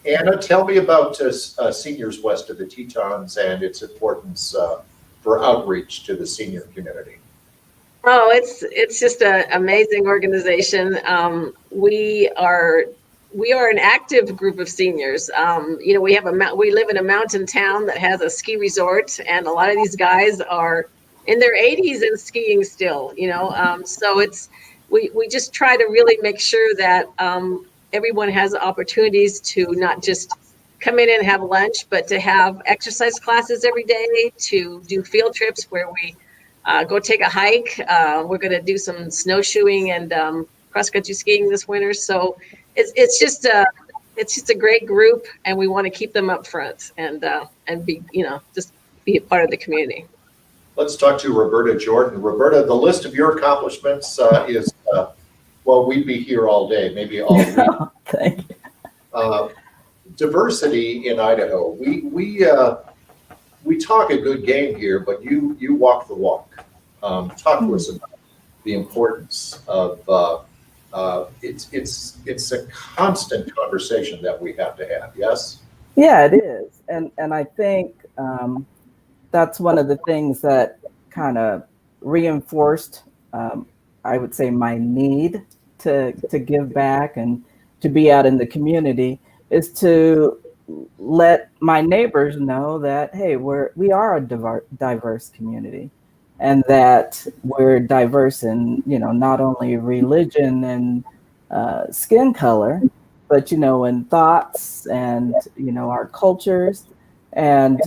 Anna, tell me about Seniors West of the Tetons and its importance for outreach to the senior community. Oh, it's just an amazing organization. We are an active group of seniors. You know, we live in a mountain town that has a ski resort, and a lot of these guys are in their 80s and skiing still. You know, so we just try to really make sure that everyone has opportunities to not just come in and have lunch, but to have exercise classes every day, to do field trips where we go take a hike. We're going to do some snowshoeing and cross-country skiing this winter. So it's just a great group, and we want to keep them up front and be, you know, just be a part of the community. Let's talk to Roberta Jordan. Roberta, the list of your accomplishments is, well, we'd be here all day, maybe all week. Thank you. Diversity in Idaho. We talk a good game here, but you walk the walk. Talk to us about the importance of it's a constant conversation that we have to have. Yes. Yeah, it is, and I think that's one of the things that kind of reinforced, I would say, my need to give back and to be out in the community, is to let my neighbors know that, hey, we are a diverse community, and that we're diverse in, you know, not only religion and skin color, but, you know, in thoughts and, you know, our cultures. And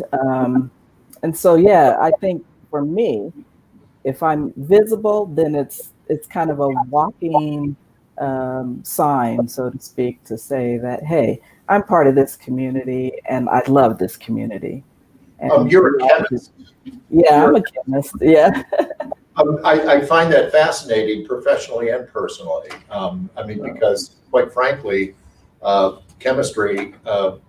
so, yeah, I think for me, if I'm visible, then it's kind of a walking sign, so to speak, to say that, hey, I'm part of this community and I love this community. And you're a chemist. Yeah, I'm a chemist. Yeah. I find that fascinating, professionally and personally. I mean, because quite frankly, chemistry,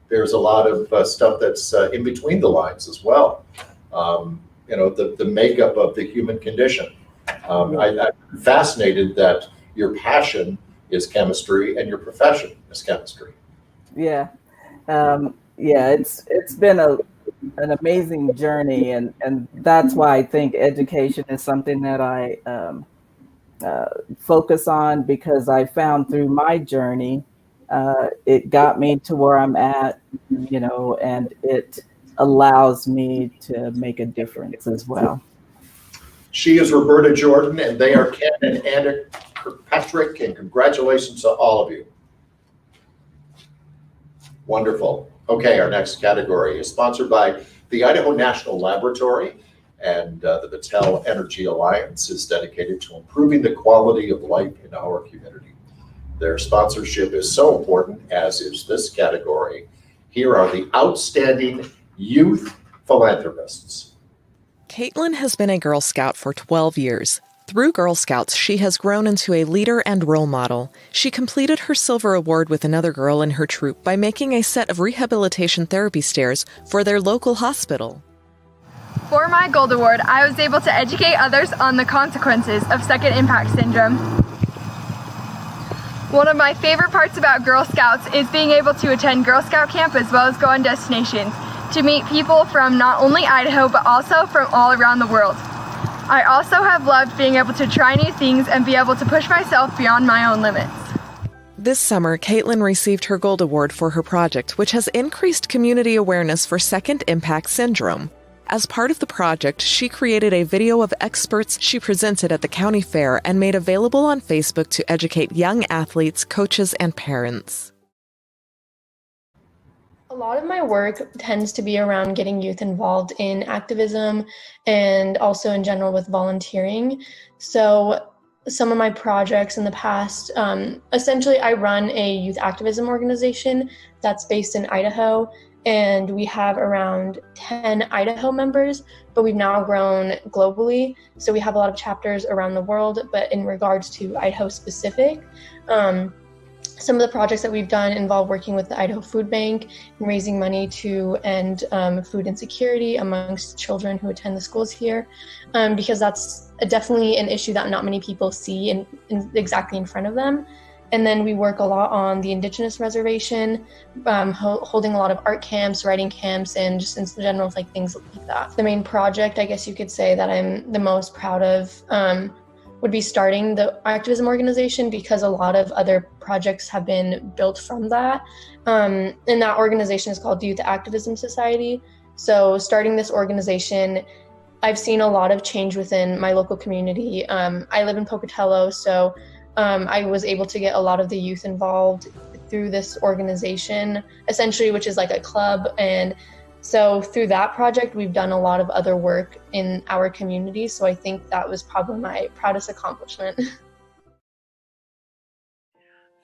there's a lot of stuff that's in between the lines as well. You know, the makeup of the human condition. I'm fascinated that your passion is chemistry and your profession is chemistry. Yeah. Yeah, it's been an amazing journey, and that's why I think education is something that I focus on, because I found through my journey, it got me to where I'm at, you know, and it allows me to make a difference as well. She is Roberta Jordan, and they are Ken and Anna Kirkpatrick, and congratulations to all of you. Wonderful. Okay, our next category is sponsored by the Idaho National Laboratory, and the Battelle Energy Alliance is dedicated to improving the quality of life in our community. Their sponsorship is so important, as is this category. Here are the outstanding youth philanthropists. Caitlin has been a Girl Scout for 12 years. Through Girl Scouts, she has grown into a leader and role model. She completed her silver award with another girl in her troop by making a set of rehabilitation therapy stairs for their local hospital. For my gold award, I was able to educate others on the consequences of second impact syndrome. One of my favorite parts about Girl Scouts is being able to attend Girl Scout camp as well as go on destinations to meet people from not only Idaho but also from all around the world. I also have loved being able to try new things and be able to push myself beyond my own limits. This summer, Caitlin received her Gold Award for her project, which has increased community awareness for second impact syndrome. As part of the project, she created a video of experts she presented at the county fair and made available on Facebook to educate young athletes, coaches, and parents. A lot of my work tends to be around getting youth involved in activism and also in general with volunteering. So some of my projects in the past, essentially I run a youth activism organization that's based in Idaho, and we have around 10 Idaho members, but we've now grown globally. So we have a lot of chapters around the world, but in regards to Idaho specific, some of the projects that we've done involve working with the Idaho Food Bank and raising money to end food insecurity amongst children who attend the schools here, because that's definitely an issue that not many people see in exactly in front of them. And then we work a lot on the Indigenous reservation, holding a lot of art camps, writing camps, and just in general, like things like that. The main project, I guess you could say, that I'm the most proud of would be starting the activism organization, because a lot of other projects have been built from that. And that organization is called Youth Activism Society. So starting this organization, I've seen a lot of change within my local community. I live in Pocatello, so I was able to get a lot of the youth involved through this organization, essentially, which is like a club. And so through that project, we've done a lot of other work in our community. So I think that was probably my proudest accomplishment.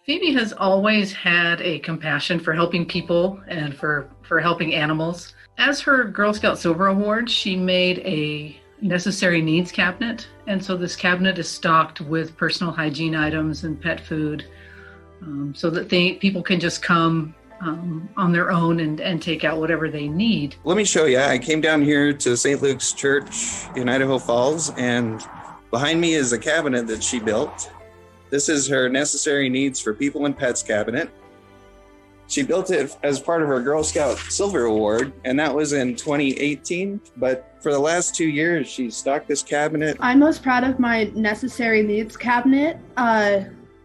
Phoebe has always had a compassion for helping people and for helping animals. As her Girl Scout Silver Award, she made a necessary needs cabinet, and so this cabinet is stocked with personal hygiene items and pet food, so that people can just come on their own and take out whatever they need. Let me show you. I came down here to St. Luke's Church in Idaho Falls, and behind me is a cabinet that she built. This is her necessary needs for people and pets cabinet. She built it as part of her Girl Scout Silver Award, and that was in 2018. But for the last 2 years, she's stocked this cabinet. I'm most proud of my necessary needs cabinet.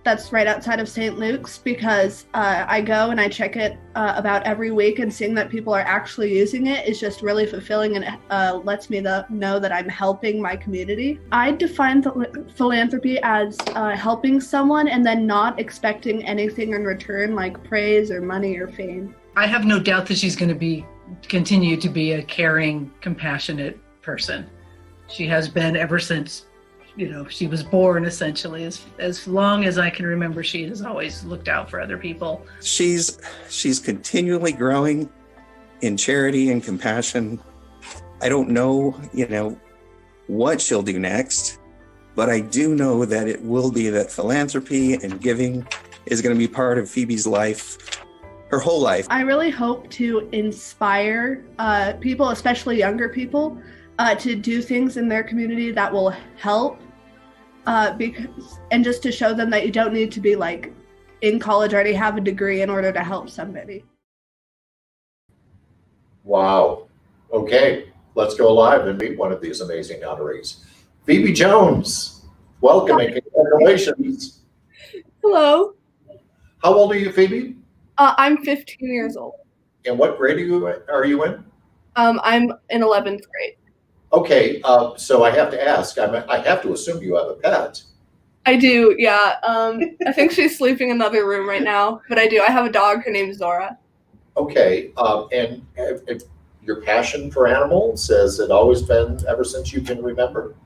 That's right outside of St. Luke's, because I go and I check it about every week, and seeing that people are actually using it is just really fulfilling, and lets me know that I'm helping my community. I define philanthropy as helping someone and then not expecting anything in return, like praise or money or fame. I have no doubt that she's going to continue to be a caring, compassionate person. She has been ever since she was born, essentially. As long as I can remember, she has always looked out for other people. She's continually growing in charity and compassion. I don't know, what she'll do next, but I do know that it will be that philanthropy and giving is going to be part of Phoebe's life, her whole life. I really hope to inspire people, especially younger people, to do things in their community that will help, and just to show them that you don't need to be like in college, already have a degree in order to help somebody. Wow. Okay, let's go live and meet one of these amazing honorees. Phoebe Jones, welcome and congratulations. Hello. How old are you, Phoebe? I'm 15 years old. And what grade are you in? I'm in 11th grade. Okay, so I have to ask, I have to assume you have a pet. I do, yeah. I think she's sleeping in the other room right now, but I do. I have a dog. Her name's Zora. Okay, and your passion for animals, has it always been ever since you can remember?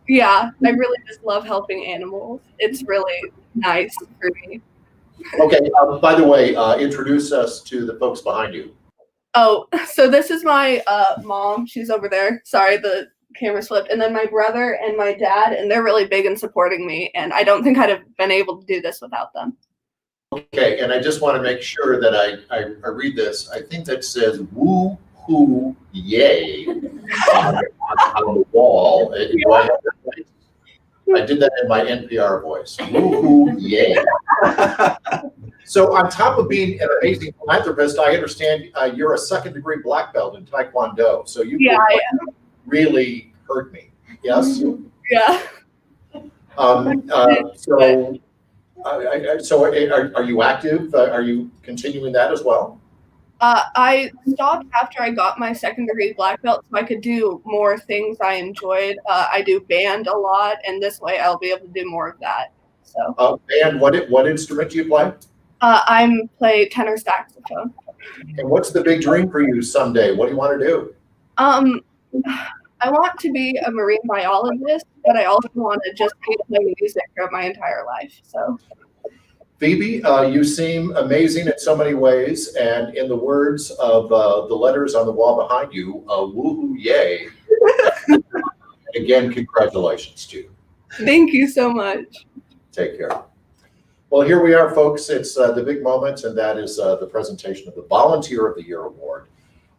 Yeah, I really just love helping animals. It's really nice for me. Okay, by the way, introduce us to the folks behind you. Oh, so this is my mom. She's over there. Sorry, the camera slipped. And then my brother and my dad, and they're really big in supporting me. And I don't think I'd have been able to do this without them. Okay, and I just want to make sure that I read this. I think that says woo hoo yay on the wall. Do I have that right? I did that in my NPR voice. Woo hoo yay. So on top of being an amazing philanthropist, I understand you're a second-degree black belt in Taekwondo. So you really hurt me. Yes? Yeah. So are you active? Are you continuing that as well? I stopped after I got my second-degree black belt so I could do more things I enjoyed. I do band a lot, and this way I'll be able to do more of that. So. And what instrument do you play? I play tenor saxophone. And what's the big dream for you someday? What do you want to do? I want to be a marine biologist, but I also want to just keep playing music throughout my entire life. So. Phoebe, you seem amazing in so many ways, and in the words of the letters on the wall behind you, woohoo, yay. Again, congratulations to you. Thank you so much. Take care. Well, here we are, folks. It's the big moment, and that is the presentation of the Volunteer of the Year Award.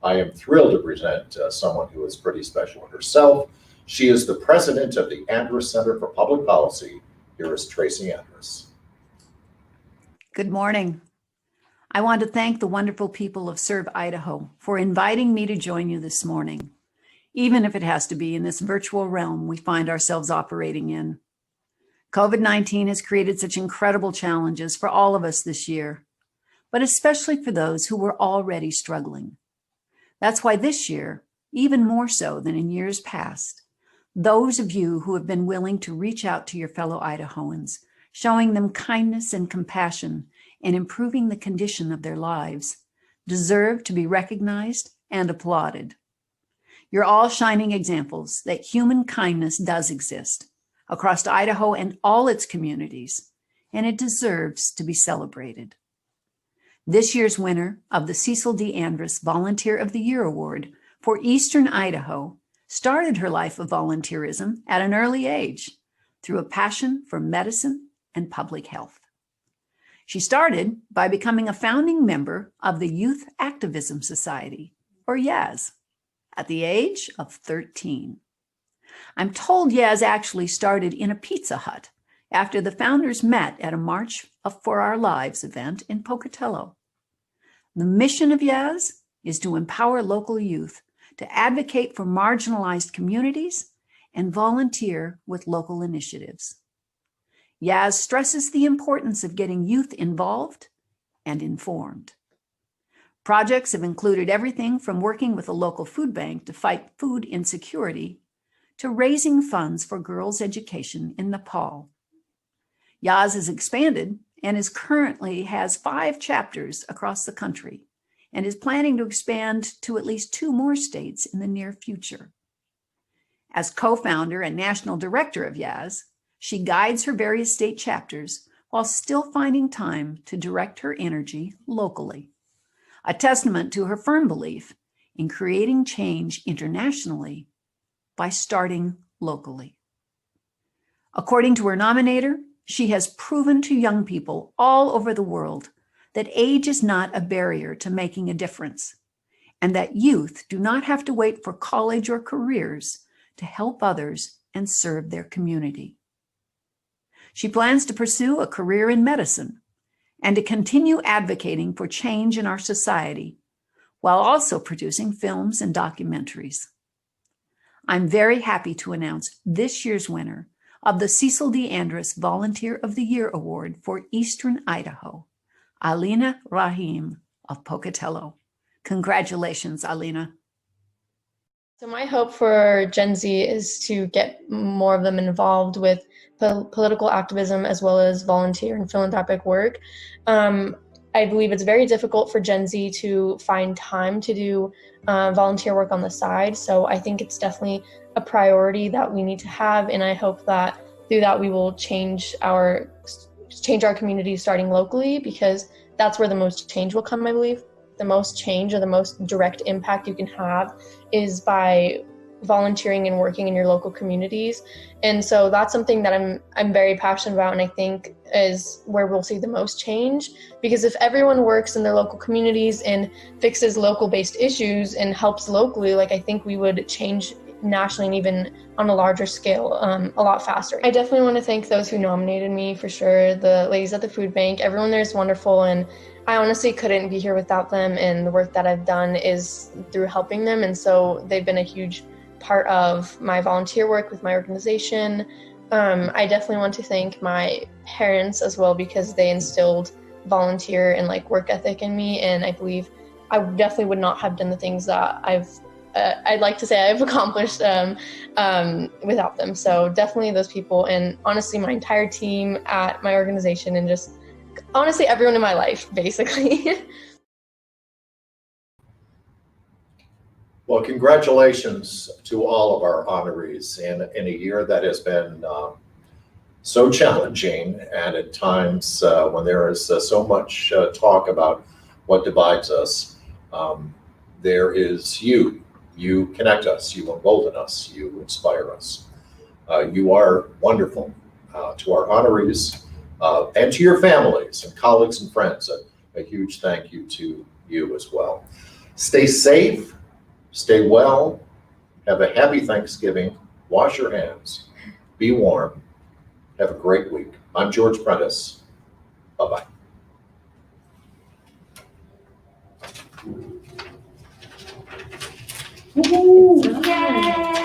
I am thrilled to present someone who is pretty special herself. She is the president of the Andrus Center for Public Policy. Here is Tracy Andrus. Good morning. I want to thank the wonderful people of Serve Idaho for inviting me to join you this morning, even if it has to be in this virtual realm we find ourselves operating in. COVID-19 has created such incredible challenges for all of us this year, but especially for those who were already struggling. That's why this year, even more so than in years past, those of you who have been willing to reach out to your fellow Idahoans, showing them kindness and compassion and improving the condition of their lives, deserve to be recognized and applauded. You're all shining examples that human kindness does exist across Idaho and all its communities, and it deserves to be celebrated. This year's winner of the Cecil D. Andrus Volunteer of the Year Award for Eastern Idaho started her life of volunteerism at an early age through a passion for medicine and public health. She started by becoming a founding member of the Youth Activism Society, or YAS, at the age of 13. I'm told YAS actually started in a Pizza Hut after the founders met at a March for Our Lives event in Pocatello. The mission of YAS is to empower local youth to advocate for marginalized communities and volunteer with local initiatives. YAS stresses the importance of getting youth involved and informed. Projects have included everything from working with a local food bank to fight food insecurity to raising funds for girls' education in Nepal. YAS has expanded and currently has 5 chapters across the country and is planning to expand to at least 2 more states in the near future. As co-founder and national director of YAS, she guides her various state chapters while still finding time to direct her energy locally, a testament to her firm belief in creating change internationally by starting locally. According to her nominator, she has proven to young people all over the world that age is not a barrier to making a difference, and that youth do not have to wait for college or careers to help others and serve their community. She plans to pursue a career in medicine and to continue advocating for change in our society while also producing films and documentaries. I'm very happy to announce this year's winner of the Cecil D. Andrus Volunteer of the Year Award for Eastern Idaho, Alina Rahim of Pocatello. Congratulations, Alina. So my hope for Gen Z is to get more of them involved with political activism as well as volunteer and philanthropic work. I believe it's very difficult for Gen Z to find time to do volunteer work on the side. So I think it's definitely a priority that we need to have. And I hope that through that we will change our community starting locally, because that's where the most change will come, I believe. The most change or the most direct impact you can have is by volunteering and working in your local communities. And so that's something that I'm very passionate about, and I think is where we'll see the most change, because if everyone works in their local communities and fixes local based issues and helps locally, like I think we would change nationally and even on a larger scale a lot faster. I definitely want to thank those who nominated me, for sure, the ladies at the food bank. Everyone there is wonderful, and I honestly couldn't be here without them, and the work that I've done is through helping them, and so they've been a huge part of my volunteer work with my organization. I definitely want to thank my parents as well, because they instilled volunteer and like work ethic in me, and I believe I definitely would not have done the things that I'd like to say I've accomplished without them. So definitely those people, and honestly my entire team at my organization, and just honestly everyone in my life, basically. Well, congratulations to all of our honorees in a year that has been so challenging, and at times when there is so much talk about what divides us, there is you. You connect us, you embolden us, you inspire us. You are wonderful. To our honorees and to your families and colleagues and friends, a huge thank you to you as well. Stay safe, stay well, have a happy Thanksgiving, wash your hands, be warm, have a great week. I'm George Prentice. Bye-bye. Yay!